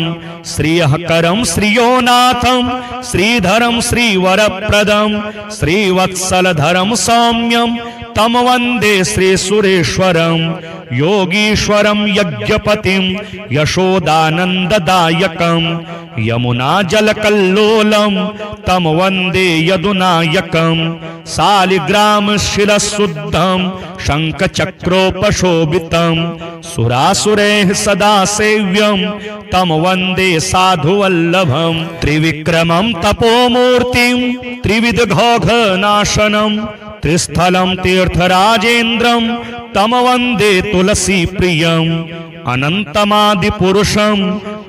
Speaker 1: श्रियःकरं श्रियोनाथं श्रीधरं श्रीवरप्रदं श्रीवत्सलधरं सौम्यं तं वन्दे श्रीसुरेश्वरं योगीश्वरं यज्ञपतिं यशोदानन्ददायकं यमुनाजलकल्लोलं तं वन्दे यदुनायकं शालिग्रामशिरःशुद्धं शङ्खचक्रोपशोभितं सुरासुरैः सदा सेव्यं तं वन्दे साधुवल्लभं त्रिविक्रमं तपोमूर्तिं त्रिविधघोघनाशनं त्रिस्थलं तीर्थराजेन्द्रं तं वन्दे तुलसीप्रियम् अनन्तमादिपुरुषम्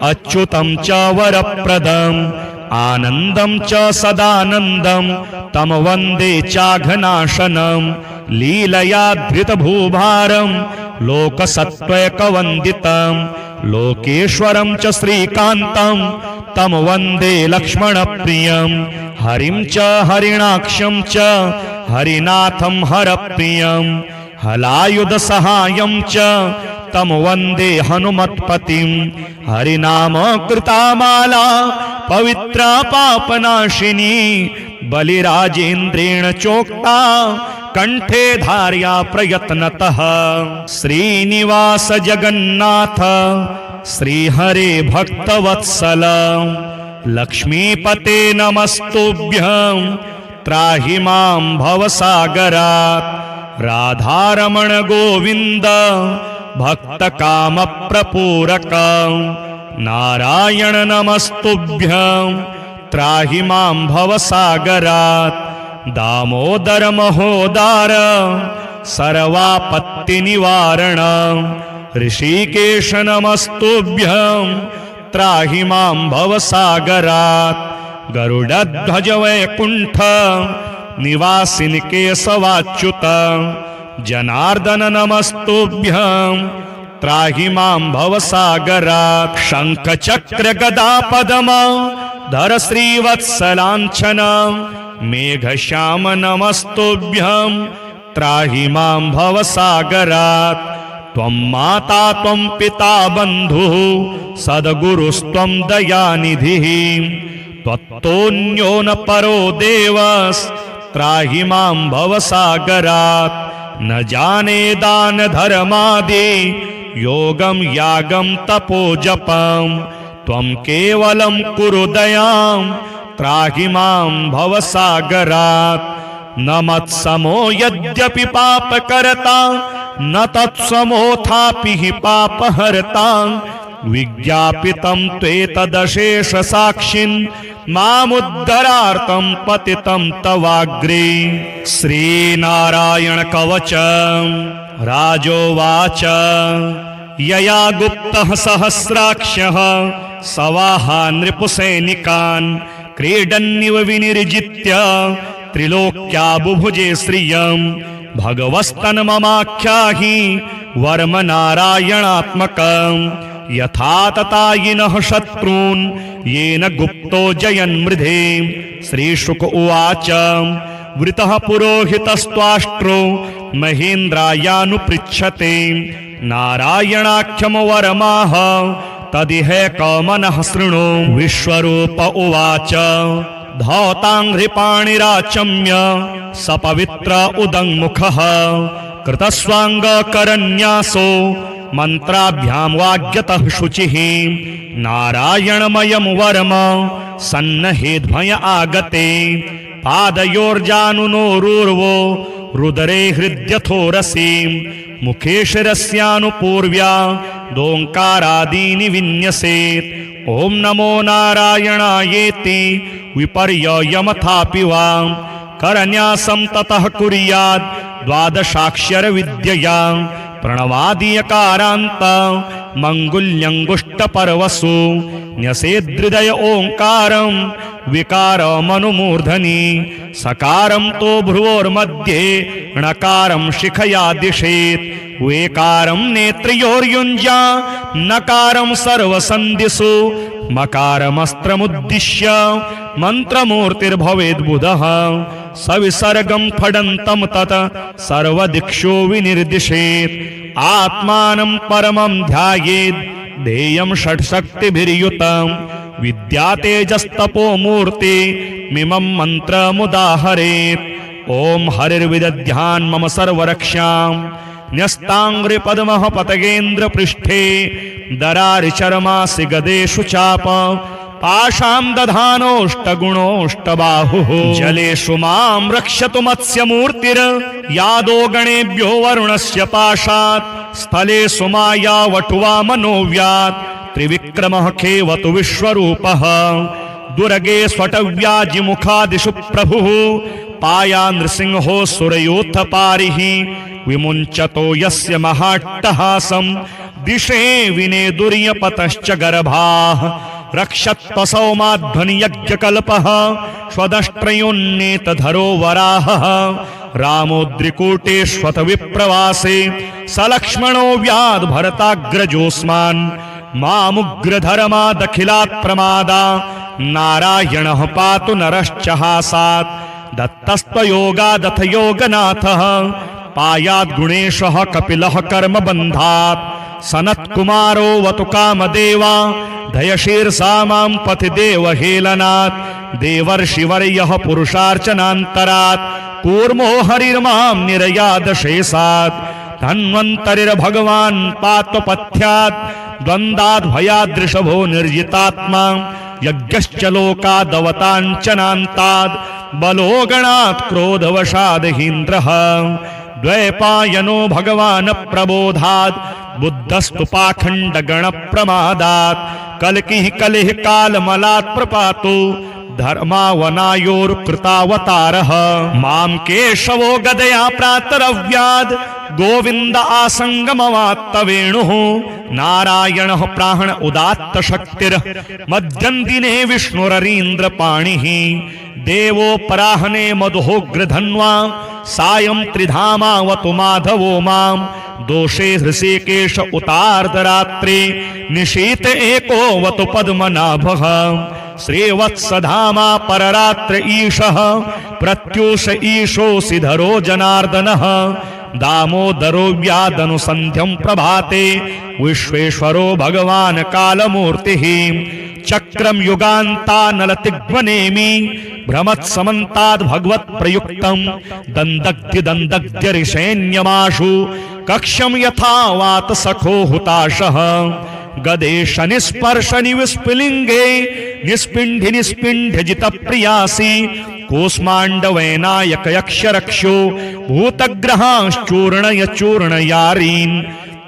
Speaker 1: अच्युतं च वरप्रदम् आनन्दं च सदानन्दं तं वन्दे चाघनाशनं लीलया धृतभूभारं लोकसत्त्वैकवन्दितं लोकेश्वरं च श्रीकान्तं तं वन्दे लक्ष्मणप्रियं हरिं च हरिणाक्षं च हरिनाथं हरप्रियं हलायुधसहायं च तं वन्दे हनुमत्पतिं हरिनाम कृतामाला पवित्रा पापनाशिनी बलिराजेन्द्रेण चोक्ता कंठे धार्या प्रयत्नतः श्रीनिवास जगन्नाथ श्रीहरे भक्तवत्सल लक्ष्मीपते नमस्तुभ्यं त्राहि मां भवसागरात् राधारमण गोविंद भक्त काम प्रपूरक नारायण नमस्तुभ्यं त्राहि मां भवसागरात् दामोदर महोदार सर्वापत्ति निवारण ऋषिकेश नमस्तुभ्यं त्राहि मां भवसागरात् गरुडध्वज वैकुंठ निवासिन केशवाच्युत जनार्दन नमस्तुभ्यं त्राहि मां भवसागरात् शंख चक्र गदा पद्म धर श्रीवत्सलांछन मेघश्याम नमस्तुभ्यं त्राहि मां भवसागरात् त्वं माता त्वं पिता बन्धुः सद्गुरुस्त्वं दयानिधिः त्वत्तोऽन्यो न परो देवस्त्राहि मां भवसागरात् न जाने दान धर्मादि योगं यागं तपो जपं त्वं केवलं कुरु दयां त्राहि मां भवसागरात् न मत्समो यद्यपि पापकर्ता न तत्समोऽथापि हि पापहर्ता विज्ञापितं त्वेतदशेष साक्षिन् मामुद्धरार्थं पतितं तवाग्रे। श्रीनारायण कवच राजोवाच यया गुप्तः सहस्राक्षः सवाहा नृपसैनिकान् क्रीडन्निव विनिर्जित्य त्रिलोक्या बुभुजे श्रियं भगवस्तन्ममाख्याहि वर्म नारायणात्मकं यथा ततायिनः शत्रून् येन गुप्तो जयन्मृधे। श्रीशुक उवाच वृतः पुरोहितस्त्वाष्ट्रो महेन्द्रायानुपृच्छते नारायणाख्यं वरमाह तदिहैकमनः शृणु। विश्वरूप उवाच धौताङ्घ्रिपाणिराचम्य सपवित्र उदङ्मुखः कृतस्वाङ्गकरन्यासो मन्त्राभ्यां वाग्यतः शुचिः नारायणमयं वरम सन्नहेद्भय आगते पादयोर्जानुनोरूर्वो रुदरे हृद्यथोरसि मुखे शिरस्यानुपूर्व्या दोङ्कारादीनि विन्यसेत् ॐ नमो नारायणायेति विपर्ययमथापि वा करन्यासं ततः कुर्यात् द्वादशाक्षर विद्यया प्रणवादियकारान्त मङ्गुल्यङ्गुष्टपर्वसु न्यसेदृदय ओङ्कारं विकारमनुमूर्धनि सकारं तो भ्रुवोर्मध्ये णकारं शिखया दिशेत् वेकारं नेत्रयोर्युञ्जा नकारं सर्वसन्धिषु मकारमस्त्रमुद्दिश्य मन्त्रमूर्तिर्भवेद्बुधः सविसर्गं फडन्तं तत सर्वदिक्षु विनिर्दिशेत् आत्मानं परमं ध्यायेत् ध्येयं षट्शक्तिभिर्युतं विद्यातेजस्तपो मूर्ति मिमं मन्त्रमुदाहरेत्। ॐ हरिर्विदध्यान् मम सर्वरक्षां न्यस्ताङ्घ्रिपद्मः पतगेन्द्रपृष्ठे दरारिचर्मासि गदेषु चाप पाशां दधानोऽष्टगुणोऽष्टबाहुः जलेषु मां रक्षतु मत्स्यमूर्तिर् यादो गणेभ्यो वरुणस्य पाशात् स्थलेषु माया वटुवा मनोव्यात् त्रिविक्रमः खेवतु विश्वरूपः दुर्गे स्वटव्याजिमुखादिषु प्रभुः पाया नृसिंहो सुरयोऽथ पारिः विमुञ्चतो यस्य महाट्टहासं दिशे विनेदुर्यपतश्च गर्भाः रक्षत्वसौमाध्वनियज्ञकल्पः स्वदष्ट्रयोन्नेतधरो वराहः रामोद्रिकूटेष्वथ विप्रवासे सलक्ष्मणो व्याद्भरताग्रजोऽस्मान् मामुग्रधर्मादखिलात् प्रमादा नारायणः पातु नरश्च हासात् दत्तस्त्वयोगादथ योगनाथः पायाद्गुणेशः कपिलः कर्मबन्धात् सनत्कुमारो वतु कामदेवा धयशीर्षा मां पथिदेवहेलनात् देवर्षिवर्यः पुरुषार्चनान्तरात् कूर्मो हरिर्मां निरयादशेषात् धन्वन्तरिर्भगवान् पात्वपथ्यात् द्वन्द्वाद्भयादृषभो निर्जितात्मा यज्ञश्च लोकादवताञ्चनान्ताद् बलो गणात् क्रोधवशादहीन्द्रः द्वैपायनो भगवान् प्रबोधात् बुद्धस्तु पाखंड गण प्रमादात् कल्किः कलिः कालमलात् प्रपातो धर्मावनायोर्कृतावतारः मां केशवो गदया प्रातरव्याद् गोविंद आसंगमवात्तवेणुः नारायणः प्राण उदात्त शक्तिर मध्यन्दिने विष्णुररीन्द्रपाणिः देवो पराहने मधुहोग्रधन्वा सायं त्रिधामावतु माधवो मां दोषे हृषिकेश उतार्धरात्रे निशीत एकोवतु पद्मनाभः श्रीवत्सधामा पररात्र ईशः प्रत्यूष ईशोऽसि धरो जनार्दनः दामोदरो व्यादनुसन्ध्यं प्रभाते विश्वेश्वरो भगवान् कालमूर्तिः चक्रम युगान्तानलतिग्वनेमि भ्रमत्समन्ताद् भगवत्प्रयुक्तं दन्दग्ध्य ऋषेण्यमाशु कक्ष्यं यथा वात सखो हुताशः गदेश निस्पर्श निविस्फुलिंगे निस्पिंढि निस्पिंढ जित प्रियासी कोस्मांडवैनायक यक्ष रक्षो भूतग्रहांश्चूर्णय चूर्णयारीन्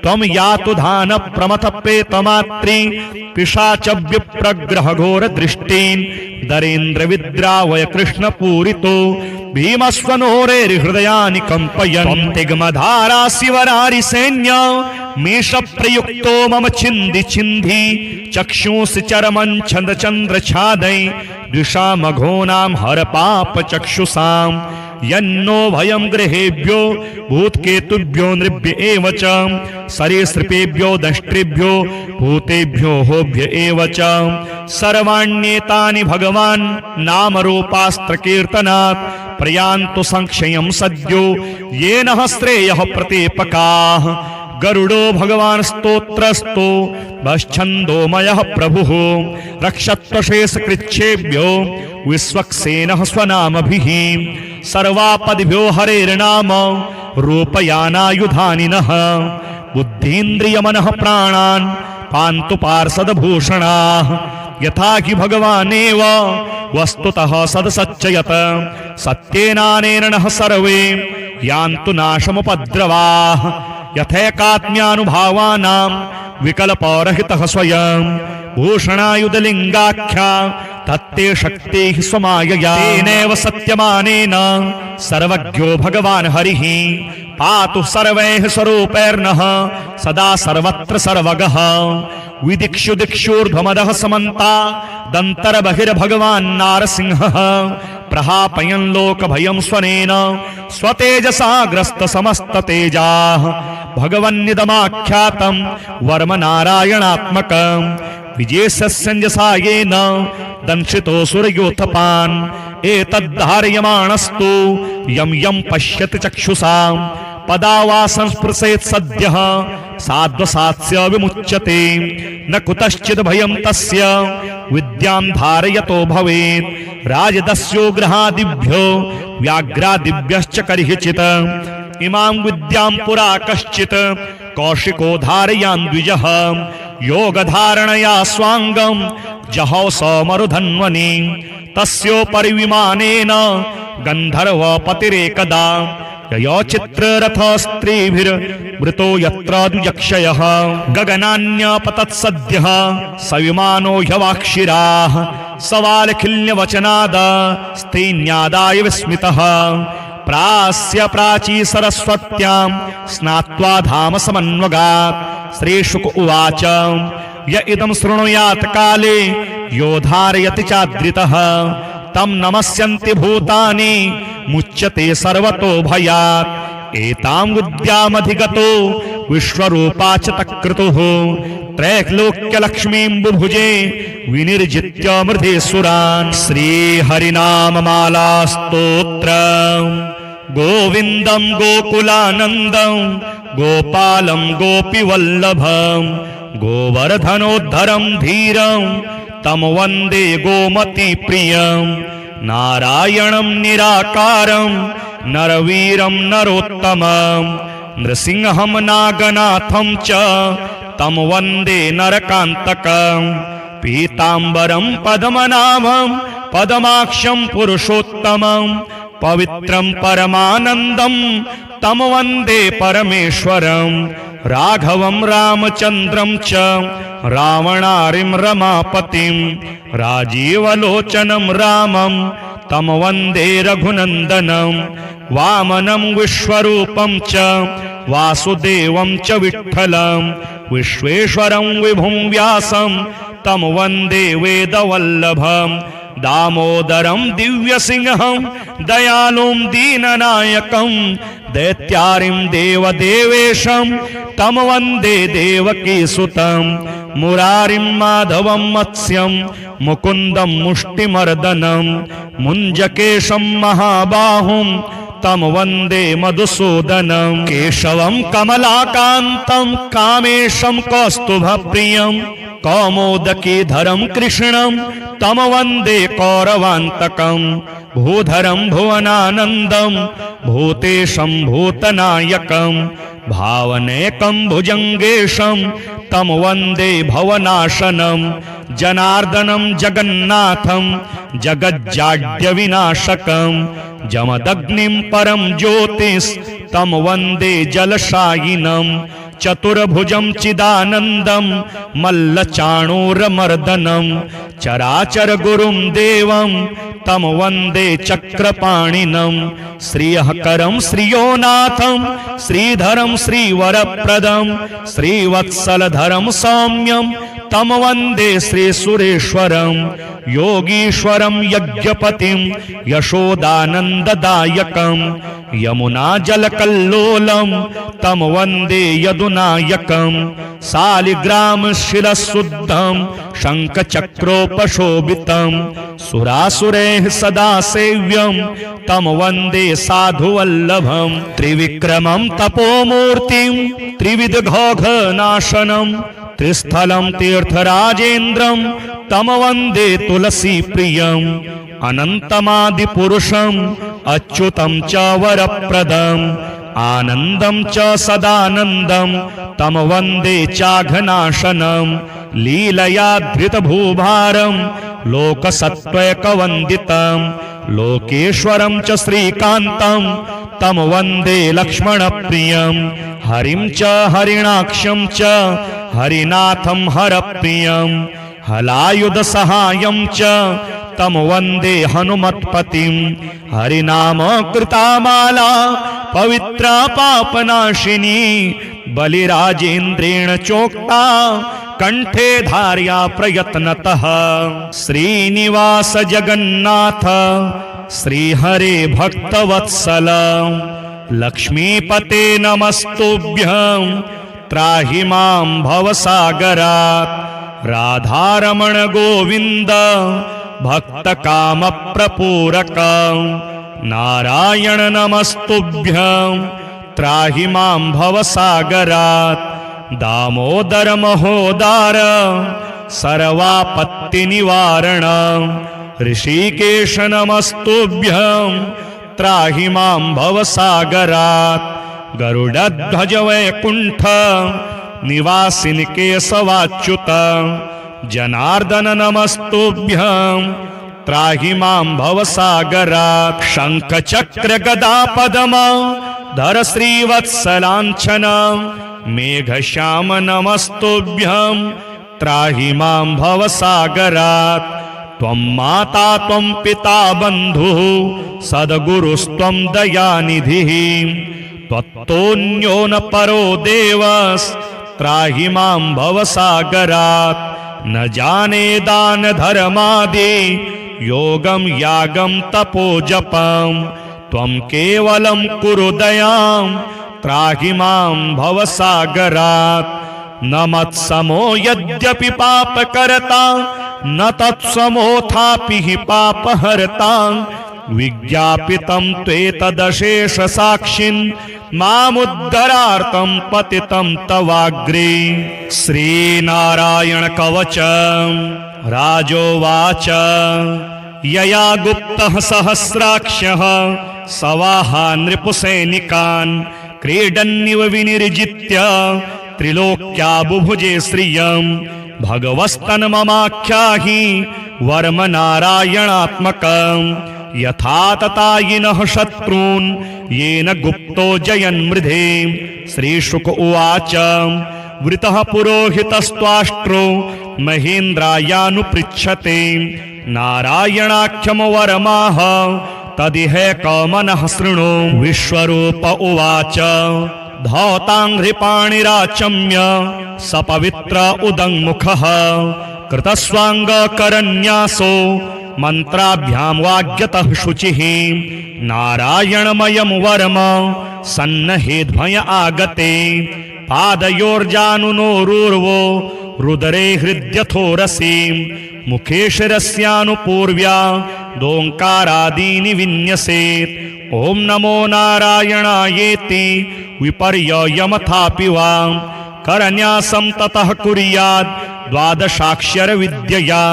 Speaker 1: त्वं यातु धान प्रमथ प्रेतमात्री पिशाच विप्रग्रह घोर दृष्टीन् दरेन्द्र विद्रावय कृष्ण पूरितो भीमस्वनोरेरि हृदयानि कंपयन् तिग्मधारा शिवरारि सैन्य मेष प्रयुक्तो मम छिन्धि छिन्धि चक्षुंसि चरमं छन्द चंद्र छादै दृशा मघोनां हर पाप चक्षुषाम् यन्नो भयं गृहेभ्यो भूतकेतुभ्यो नृभ्य एव च सरीसृपेभ्यो दंष्ट्रेभ्यो भूतेभ्यो होभ्य एव च सर्वाण्येतानि भगवान् नामरूपास्त्र कीर्तनात् प्रयान्तु संक्षयं सद्यो येन श्रेयः प्रतेपकाः गरुडो भगवान् स्तोत्रस्तो भश्छन्दोमयः प्रभुः रक्षत्वशेषकृच्छेभ्यो विश्वक्सेनः स्वनामभिः सर्वापदिभ्यो हरेर्नाम रूपयानायुधानिनः बुद्धीन्द्रियमनः प्राणान् पान्तु पार्षदभूषणाः यथा हि भगवानेव वस्तुतः सदसच्चयत सत्येनानेन नः सर्वे यान्तु नाशमुपद्रवाः यथैकात्म्यानुभावानां विकल्परहितः स्वयं भूषणायुधलिङ्गाख्या तत्ते शक्तिः स्वमायया तेनैव सत्यमानेन सर्वज्ञो भगवान् हरिः पातु सर्वैः स्वरूपैर्नः सदा सर्वत्र सर्वगः विदिक्षु दिक्षुर्ध्वमदः समन्ता दन्तर बहिर्भगवान् नारसिंहः प्रहापयन् लोकभयं स्वनेन स्वतेजसा ग्रस्त समस्त तेजाः भगवन्निदमाख्यातं वर्म नारायणात्मकं विजयस्यञ्जसा येन दंशितोऽसुरयोथपान् एतद्धार्यमाणस्तु यं यं पश्यति चक्षुषां पदा वा संस्पृशेत् सद्यः साध्वसात्स्य विमुच्यते न कुतश्चित् भयं तस्य विद्यां धारयतो भवेत् राजदस्यो ग्रहादिभ्यो व्याघ्रादिभ्यश्च करिहिचित् इमां विद्यां पुरा कश्चित् कौशिको धारयान् द्विजः योगधारणया स्वांगं जहौ समरुधन्वनि तस्योपरि विमानेन गन्धर्वपतिरेकदा ययो चित्ररथस्त्रीभिर्वृतो यत्र द्विजक्षयः गगनान्यपतत्सद्यः सविमानो ह्यवाक्षिराः सवालखिल्यवचनाद स्त्रीन्यादाय विस्मितः प्रास्य प्राची सरस्वत्यां स्नात्वा धाम समन्वगात् श्रीशुक उवाच य इदं शृणुयात् काले यो धारयति चाद्रितः तं नमस्यन्ति भूतानि मुच्यते सर्वतो भयात् एतां विद्यामधिगतो विश्वरूपा च तत्कृतुः त्रैलोक्यलक्ष्मीं बुभुजे विनिर्जित्य मृधेसुरान् श्रीहरिनाममाला स्तोत्रम् गोविन्दं गोकुलानन्दं गोपालं गोपीवल्लभं गोवर्धनोद्धरं धीरं तं वन्दे गोमतीप्रियं नारायणं निराकारं नरवीरं नरोत्तमं नृसिंहं नागनाथं च तं वन्दे नरकान्तकं पीताम्बरं पद्मनाभं पद्माक्षं पुरुषोत्तमं पवित्रं परमानन्दं तं वन्दे परमेश्वरं राघवं रामचन्द्रं च रावणारिं रमापतिं राजीवलोचनं रामं तं वन्दे रघुनन्दनं वामनं विश्वरूपं च वासुदेवं च विठ्ठलं विश्वेश्वरं विभुं व्यासं तं वन्दे वेदवल्लभं दामोदरं दिव्यसिंहं दयालुं दीननायकं दैत्यारिं देवदेवेशं तं वन्दे देवकीसुतं मुरारिं माधवं मत्स्यं मुकुन्दं मुष्टिमर्दनं मुञ्जकेशं महाबाहुं तं वन्दे मधुसूदनं केशवं कमलाकान्तं कामेशं कौस्तुभप्रियं कौमोदकीधरं कृष्णं तं वन्दे कौरवान्तकं भूधरं भुवनानन्दं भूतेशं भूतनायकं भावनेकं भुजङ्गेशं तं वन्दे भवनाशनं जनार्दनं जगन्नाथं जगज्जाड्यविनाशकं जमदग्निं परं ज्योतिस्तं वन्दे जलशायिनं चतुर्भुजं चिदानन्दं मल्लचाणूरमर्दनं चराचरगुरुं देवं तं वन्दे चक्रपाणिनं श्रियःकरं श्रियोनाथं श्रीधरं श्रीवरप्रदं श्रीवत्सलधरं सौम्यं तं वन्दे श्रीसुरेश्वरं योगीश्वरं यज्ञपतिं यशोदानन्ददायकं यमुनाजलकल्लोलं तं वन्दे यदुनायकं शालिग्रामशिरःशुद्धं शङ्खचक्रोपशोभितं सुरासुरैः सदा सेव्यं तं वन्दे साधुवल्लभं त्रिविक्रमं तपोमूर्तिं त्रिविधघौघनाशनं त्रिस्थलं तीर्थराजेन्द्रं तं वन्दे तुलसीप्रियम् अनन्तमादिपुरुषम् अच्युतं च वरप्रदम् आनन्दं च सदानन्दं तं वन्दे चाघनाशनं लीलया धृतभूभारं लोकसत्त्वैकवन्दितं लोकेश्वरं च श्रीकान्तं तं वन्दे लक्ष्मणप्रियं हरिं च हरिणाक्षं च हरिनाथं हरप्रियं हलायुधसहायं च तं वन्दे हनुमत्पतिं हरिनाम कृतामाला पवित्रा पापनाशिनी बलिराजेन्द्रेण चोक्ता कंठे धार्या प्रयत्नतः श्रीनिवास जगन्नाथ श्रीहरे भक्तवत्सल लक्ष्मीपते नमस्तुभ्यं त्राहि मां भवसागरात् राधारमण गोविन्द भक्तकामप्रपूरक नारायण नमस्तुभ्यं त्राहि मां भवसागरात् दामोदर महोदार सर्वापत्तिनिवारण ऋषिकेश नमस्तुभ्यं त्राहि मां भवसागरात् गरुडध्वज वैकुण्ठ निवासिनि केशवाच्युत जनार्दन नमस्तुभ्यं त्राहि मां भवसागरात् शङ्खचक्र गदा पद्म धर श्रीवत्सलाञ्छन मेघश्याम नमस्तुभ्यं त्राहि मां भवसागरात् त्वं माता त्वं पिता बन्धुः सद्गुरुस्त्वं दयानिधिः त्वत्तोऽन्यो न परो देवस्त्राहि मां भवसागरात् न जाने दान धर्मादि योगं यागं तपोजपं त्वं केवलं कुरु दयां त्राहि मां भवसागरात् न मत्समो यद्यपि पापकर्ता न तत्समोऽथापि हि पापहर्ता विज्ञापितं त्वेतदशेष साक्षिन् मामुद्धरार्थं पतितं तवाग्रे श्रीनारायण कवच राजोवाच यया गुप्तः सहस्राक्षः सवाहा नृपुसैनिकान् क्रीडन्निव विनिर्जित्य त्रिलोक्या बुभुजे श्रियं भगवस्तन्ममाख्याहि वर्म नारायणात्मकं यथा ततायिनः शत्रून् येन गुप्तो जयन्मृधे। श्रीशुक उवाच वृतः पुरोहितस्त्वाष्ट्रो महेन्द्रायानुपृच्छते नारायणाख्यं वरमाह तदिह कमनः शृणु। विश्वरूप उवाच धौताङ्घ्रिपाणिराचम्य सपवित्र उदङ्मुखः कृतस्वाङ्गकरन्यासो मन्त्राभ्यां वाग्यतः शुचिः। नारायणमयं वरम सन्नहेद्भय आगते पादयोर्जानुनोरूर्वो रुदरे हृद्यथोरसि मुखे शिरस्यानुपूर्व्या दोङ्कारादीनि विन्यसेत्। ॐ नमो नारायणायेति विपर्ययमथापि वा करन्यासं ततः कुर्यात् द्वादशाक्षरविद्यया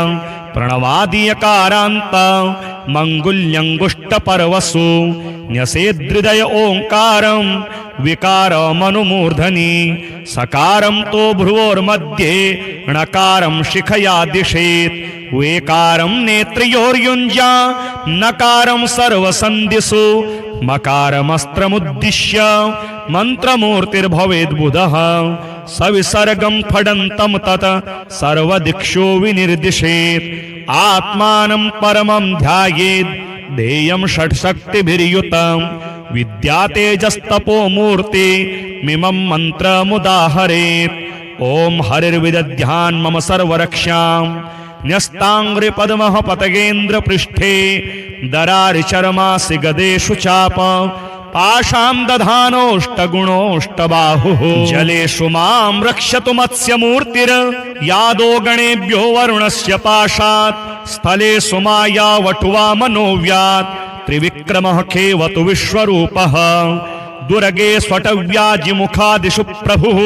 Speaker 1: प्रणवादीयकारान्त मङ्गुल्यङ्गुष्टपर्वसु न्यसेदृदय ओङ्कारं विकारमनुमूर्धनि सकारं तो भ्रुवोर्मध्ये णकारं शिखया दिशेत् वेकारं नेत्रयोर्युञ्जा नकारं सर्वसन्धिषु मकारमस्त्रमुद्दिश्य मन्त्रमूर्तिर्भवेद्बुधः सविसर्गं फडन्तं तत् सर्वदिक्षु विनिर्दिशेत् आत्मानं परमं ध्यायेत् ध्येयं षट्शक्तिभिर्युतं विद्यातेजस्तपो मूर्ति मिमं मन्त्रमुदाहरेत्। ॐ हरिर्विदध्यान् मम सर्वरक्षां न्यस्ताङ्घ्रिपद्मः पतगेन्द्रपृष्ठे दरारिचर्मासि गदेषु चाप पाशां दधानोऽष्टगुणोऽष्टबाहुः जलेषु मां रक्षतु मत्स्यमूर्तिर् यादो गणेभ्यो वरुणस्य पाशात् स्थलेषु माया वटुवा मनोव्यात् त्रिविक्रमः खेवतु विश्वरूपः दुर्गे स्वटव्याजिमुखादिषु प्रभुः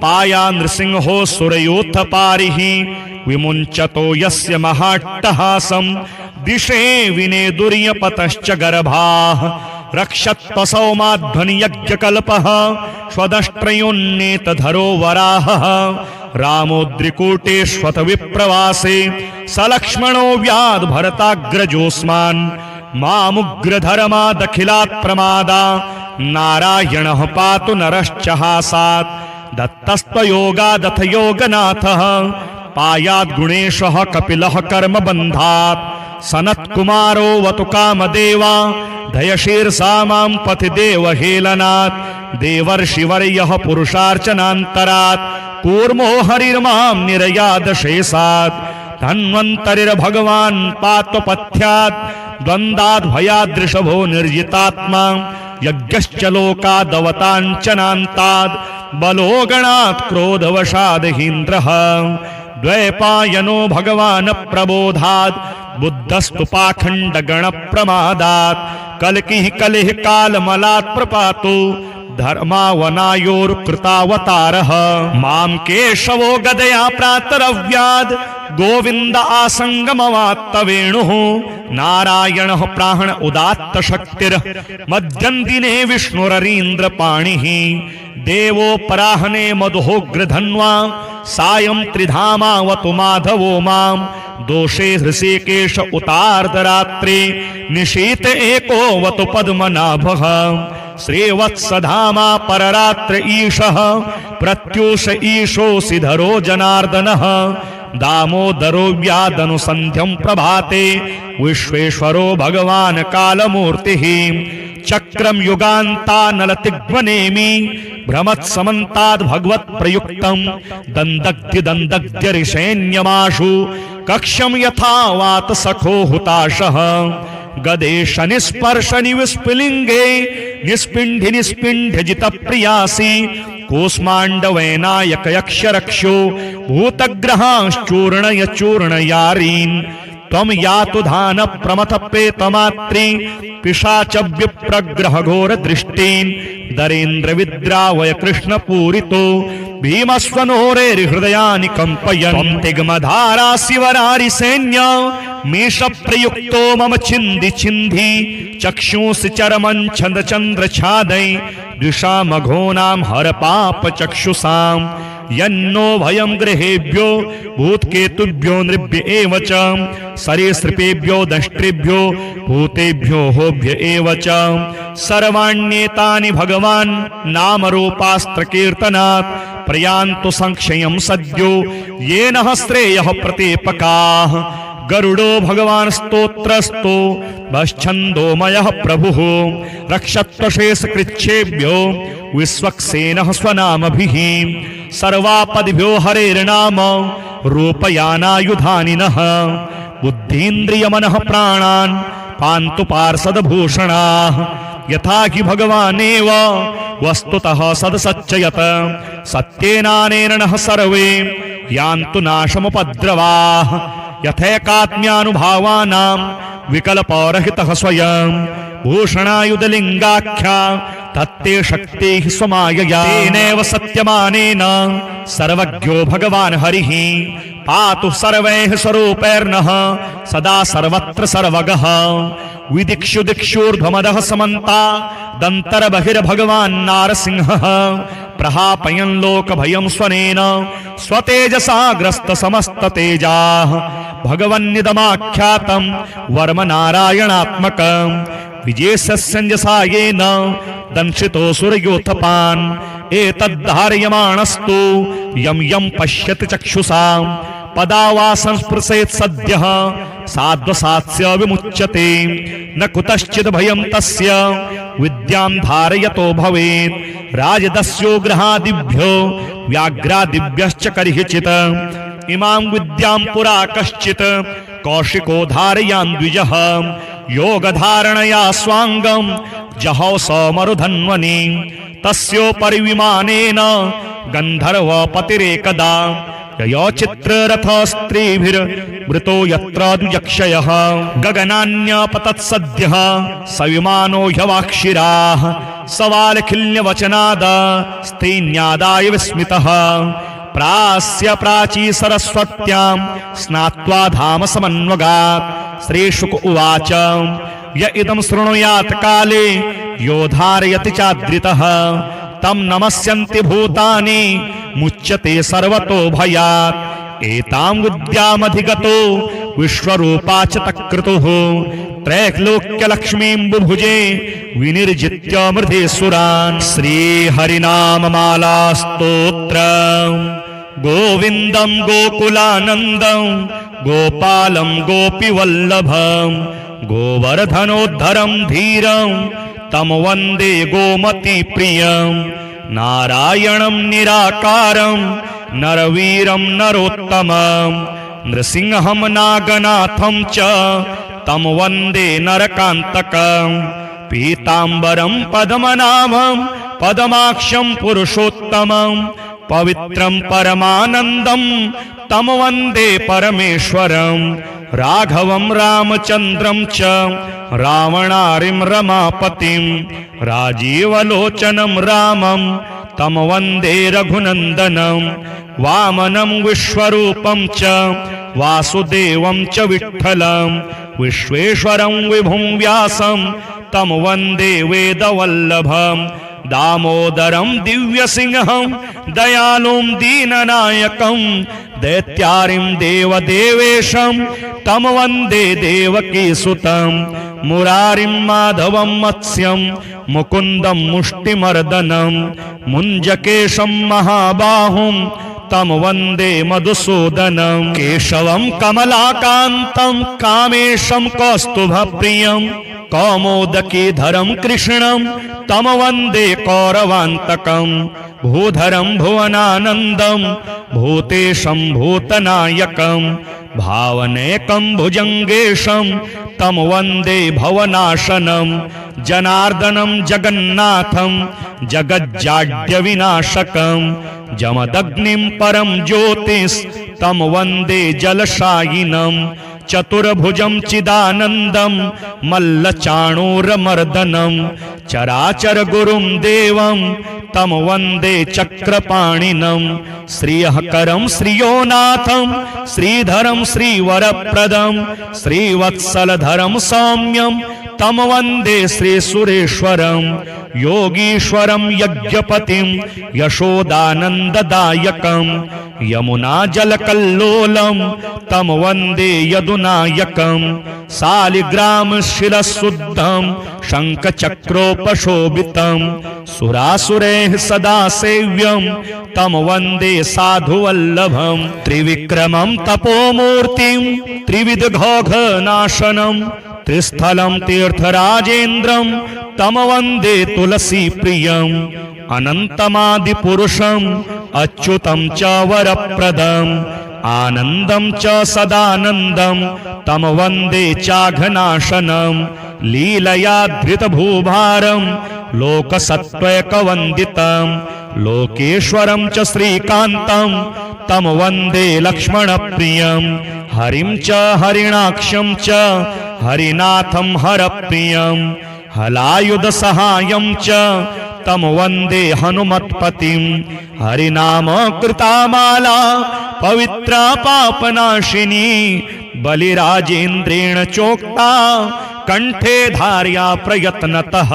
Speaker 1: पाया नृसिंहो सुरयोऽथ पारिः विमुञ्चतो यस्य महाट्टहासं दिशे विनेदुर्यपतश्च गर्भाः रक्षत्वसौमाध्वनियज्ञकल्पः स्वदष्ट्रयोन्नेतधरो वराहः रामोद्रिकूटेष्वथ विप्रवासे सलक्ष्मणो व्याद्भरताग्रजोऽस्मान् मामुग्रधर्मादखिलात् प्रमादा नारायणः पातु नरश्च हासात् दत्तस्त्वयोगादथ योगनाथः पायाद्गुणेशः कपिलः कर्मबन्धात् सनत्कुमारो वतु कामदेवा धयशीर्षा मां पथिदेवहेलनात् देवर्षिवर्यः पुरुषार्चनान्तरात् कूर्मो हरिर्मां निरयादशेषात् धन्वन्तरिर्भगवान् पात्वपथ्यात् द्वन्द्वाद्भयादृषभो निर्जितात्मा यज्ञश्च लोकादवताञ्चनान्ताद् बलो गणात् क्रोधवशादहीन्द्रः द्वैपायनो भगवान् प्रबोधात् बुद्धस्तु पाखण्डगणप्रमादात् कल्किः कलिः कालमलात् प्रपातो धर्मावनायोर्कृतावतारः मां केशवो गदया प्रातरव्याद् गोविन्द आसङ्गमवात्तवेणुः नारायणः प्राण उदात्तशक्तिर् मध्यन्दिने विष्णुररीन्द्रपाणिः देवोपराह्ने मधुहोग्रधन्वा सायं त्रिधामावतु माधवो मां दोषे हृषीकेश उतार्धरात्रे निशीत एकोऽवतु पद्मनाभः श्रीवत्सधामा पररात्र ईशः प्रत्यूष ईशोऽसि धरो जनार्दनः दामोदरो व्यादनुसन्ध्यं प्रभाते विश्वेश्वरो भगवान् कालमूर्तिः चक्रं युगान्तानलतिग्मनेमि भ्रमत्समन्ताद् भगवत्प्रयुक्तं दन्दग्ध्यदन्दग्ध्यरिषेण्यमाशु कक्ष्यं यथा वात सखो हुताशः गदेश निस्पर्श निविस्फुलिंगे निस्पिंढि निस्पिंढजित प्रियासी कूष्मांडवैनायक यक्ष रक्षो भूतग्रहांश्चूर्णय चूर्णयारीन् त्वं यातु धान प्रमथ प्रेतमात्री पिशाच विप्रग्रह घोर दृष्टीन् दरेन्द्र विद्रावय कृष्ण पूरितो भीमस्वनोरेर् हृदयानि कंपयन् तिग्मधारा शिवरारि सैन्य मेष प्रयुक्तो मम छिन्धि छिन्धि चक्षुंसि चरमं छन्द चन्द्र छादै द्विषा मघोनां हर पाप चक्षुषां यन्नो भयं गृहेभ्यो भूतकेतुभ्यो नृभ्य एव च सरीसृपेभ्यो दंष्ट्रेभ्यो भूतेभ्यो होभ्य एव च सर्वाण्येतानि भगवान् नामरूपास्त्रकीर्तनात् प्रयान्तु संक्षयं सद्यो येन श्रेयः प्रतीपकाः गरुडो भगवान् स्तोत्रस्तो भश्छन्दोमयः प्रभुः रक्षत्वशेषकृच्छेभ्यो विश्वक्सेनः स्वनामभिः सर्वापदिभ्यो हरेर्नाम रूपयानायुधानिनः बुद्धीन्द्रियमनः प्राणान् पान्तु पार्षदभूषणाः यथा हि भगवानेव वस्तुतः सदसच्चयत सत्येनानेन नः सर्वे यान्तु नाशमुपद्रवाः यथैकात्म्यानुभावानां विकल्परहितः स्वयं भूषणायुधलिङ्गाख्या तत्ते शक्तिः स्वमायया तेनैव सत्यमानेन सर्वज्ञो भगवान् हरिः पातु सर्वैः स्वरूपैर्नः सदा सर्वत्र सर्वगः विदिक्षु दिक्षूर्ध्वमदः समन्ता दन्तर्बहिर्भगवान् नारसिंहः प्रहापयन् लोकभयं स्वनेन स्वतेजसा ग्रस्तसमस्ततेजाः भगवन्निदमाख्यातं वर्म नारायणात्मकं विजेशस्यञ्जसा येन दंशितोऽसुरयोथपान् एतद्धारयमाणस्तु यं यं पश्यति चक्षुषा पदा वा संस्पृशेत् सद्यः साध्वसात्स्य विमुच्यते न कुतश्चित् भयं तस्य विद्यां धारयतो भवेत् राजदस्यो गृहादिभ्यो व्याघ्रादिभ्यश्च कर्हिचित् इमां विद्यां पुरा कश्चित् कौशिको धारयान् द्विजः योगधारणया स्वाङ्गं जहौ समरुधन्वनि तस्योपरि विमानेन गन्धर्वपतिरेकदा ययो चित्ररथस्त्रीभिर्वृतो यत्र द्वियक्षयः गगनान्यपतत्सद्यः सविमानो ह्यवाक्षिराः सवालखिल्यवचनाद स्त्रीन्यादाय विस्मितः प्रास्य प्राची सरस्वत्यां स्नात्वा धाम समन्वगात् श्रीशुक उवाच य इदं शृणुयात् काले यो धारयति चाद्रितः तं नमस्यन्ति भूतानि मुच्यते सर्वतो भयात् एतां विद्यामधिगतो विश्वरूपा च तत्क्रतुः त्रैलोक्यलक्ष्मीं बुभुजे विनिर्जित्य मृधेसुरान् श्रीहरिनाममाला स्तोत्रम् गोविन्दं गोकुलानन्दं गोपालं गोपीवल्लभं गोवर्धनोद्धरं धीरं तं वन्दे गोमतीप्रियं नारायणं निराकारं नरवीरं नरोत्तमं नृसिंहं नागनाथं च तं वन्दे नरकान्तकं पीताम्बरं पद्मनाभं पद्माक्षं पुरुषोत्तमं पवित्रं परमानन्दं तं वन्दे परमेश्वरं राघवं रामचन्द्रं च रावणारिं रमापतिं राजीवलोचनं रामं तं वन्दे रघुनन्दनं वामनं विश्वरूपं च वासुदेवं च विठ्ठलं विश्वेश्वरं विभुं व्यासं तं वन्दे वेदवल्लभं दामोदरं दिव्यसिंहं दयालुं दीननायकं दैत्यारिं देवदेवेशं तं वन्दे देवकीसुतं मुरारिं माधवं मत्स्यं मुकुन्दं मुष्टिमर्दनं मुञ्जकेशं महाबाहुं तं वन्दे मधुसूदनं केशवं कमलाकान्तं कामेशं कौस्तुभप्रियं कौमोदकीधरं कृष्णं तं वन्दे कौरवान्तकं भूधरं भुवनानन्दं भूतेशं भूतनायकं भावनेकं भुजङ्गेशं तं वन्दे भवनाशनं जनार्दनं जगन्नाथं जगज्जाड्यविनाशकं जमदग्निं परं ज्योतिस्तं वन्दे जलशायिनं चतुर्भुजं चिदानन्दं मल्लचाणूरमर्दनं चराचर गुरुं देवं तं वन्दे चक्रपाणिनं श्रियःकरं श्रियोनाथं श्रीधरं श्रीवरप्रदं श्रीवत्सलधरं सौम्यं तं वन्दे श्रीसुरेश्वरं योगीश्वरं यज्ञपतिं यशोदानन्ददायकं यमुनाजलकल्लोलं तं वन्दे यदुनायकं शालिग्रामशिरःशुद्धं शङ्खचक्रोपशोभितं सुरासुरैः सदा सेव्यं तं वन्दे साधुवल्लभं त्रिविक्रमं तपोमूर्तिं त्रिविधघौघनाशनं त्रिस्थलं तीर्थराजेन्द्रं तं वन्दे तुलसीप्रियम् अनन्तमादिपुरुषम् अच्युतं च वरप्रदम् आनन्दं च सदानन्दं तं वन्दे चाघनाशनं लीलया धृतभूभारं लोकसत्त्वैकवन्दितं लोकेश्वरं च श्रीकान्तं तं वन्दे लक्ष्मणप्रियं हरिं च हरिणाक्षं च हरिनाथं हरप्रियं हलायुधसहायं च तं वन्दे हनुमत्पतिं हरिनाम कृतामाला पवित्रा पापनाशिनी बलिराजेन्द्रेण चोक्ता कंठे धार्या प्रयत्नतः।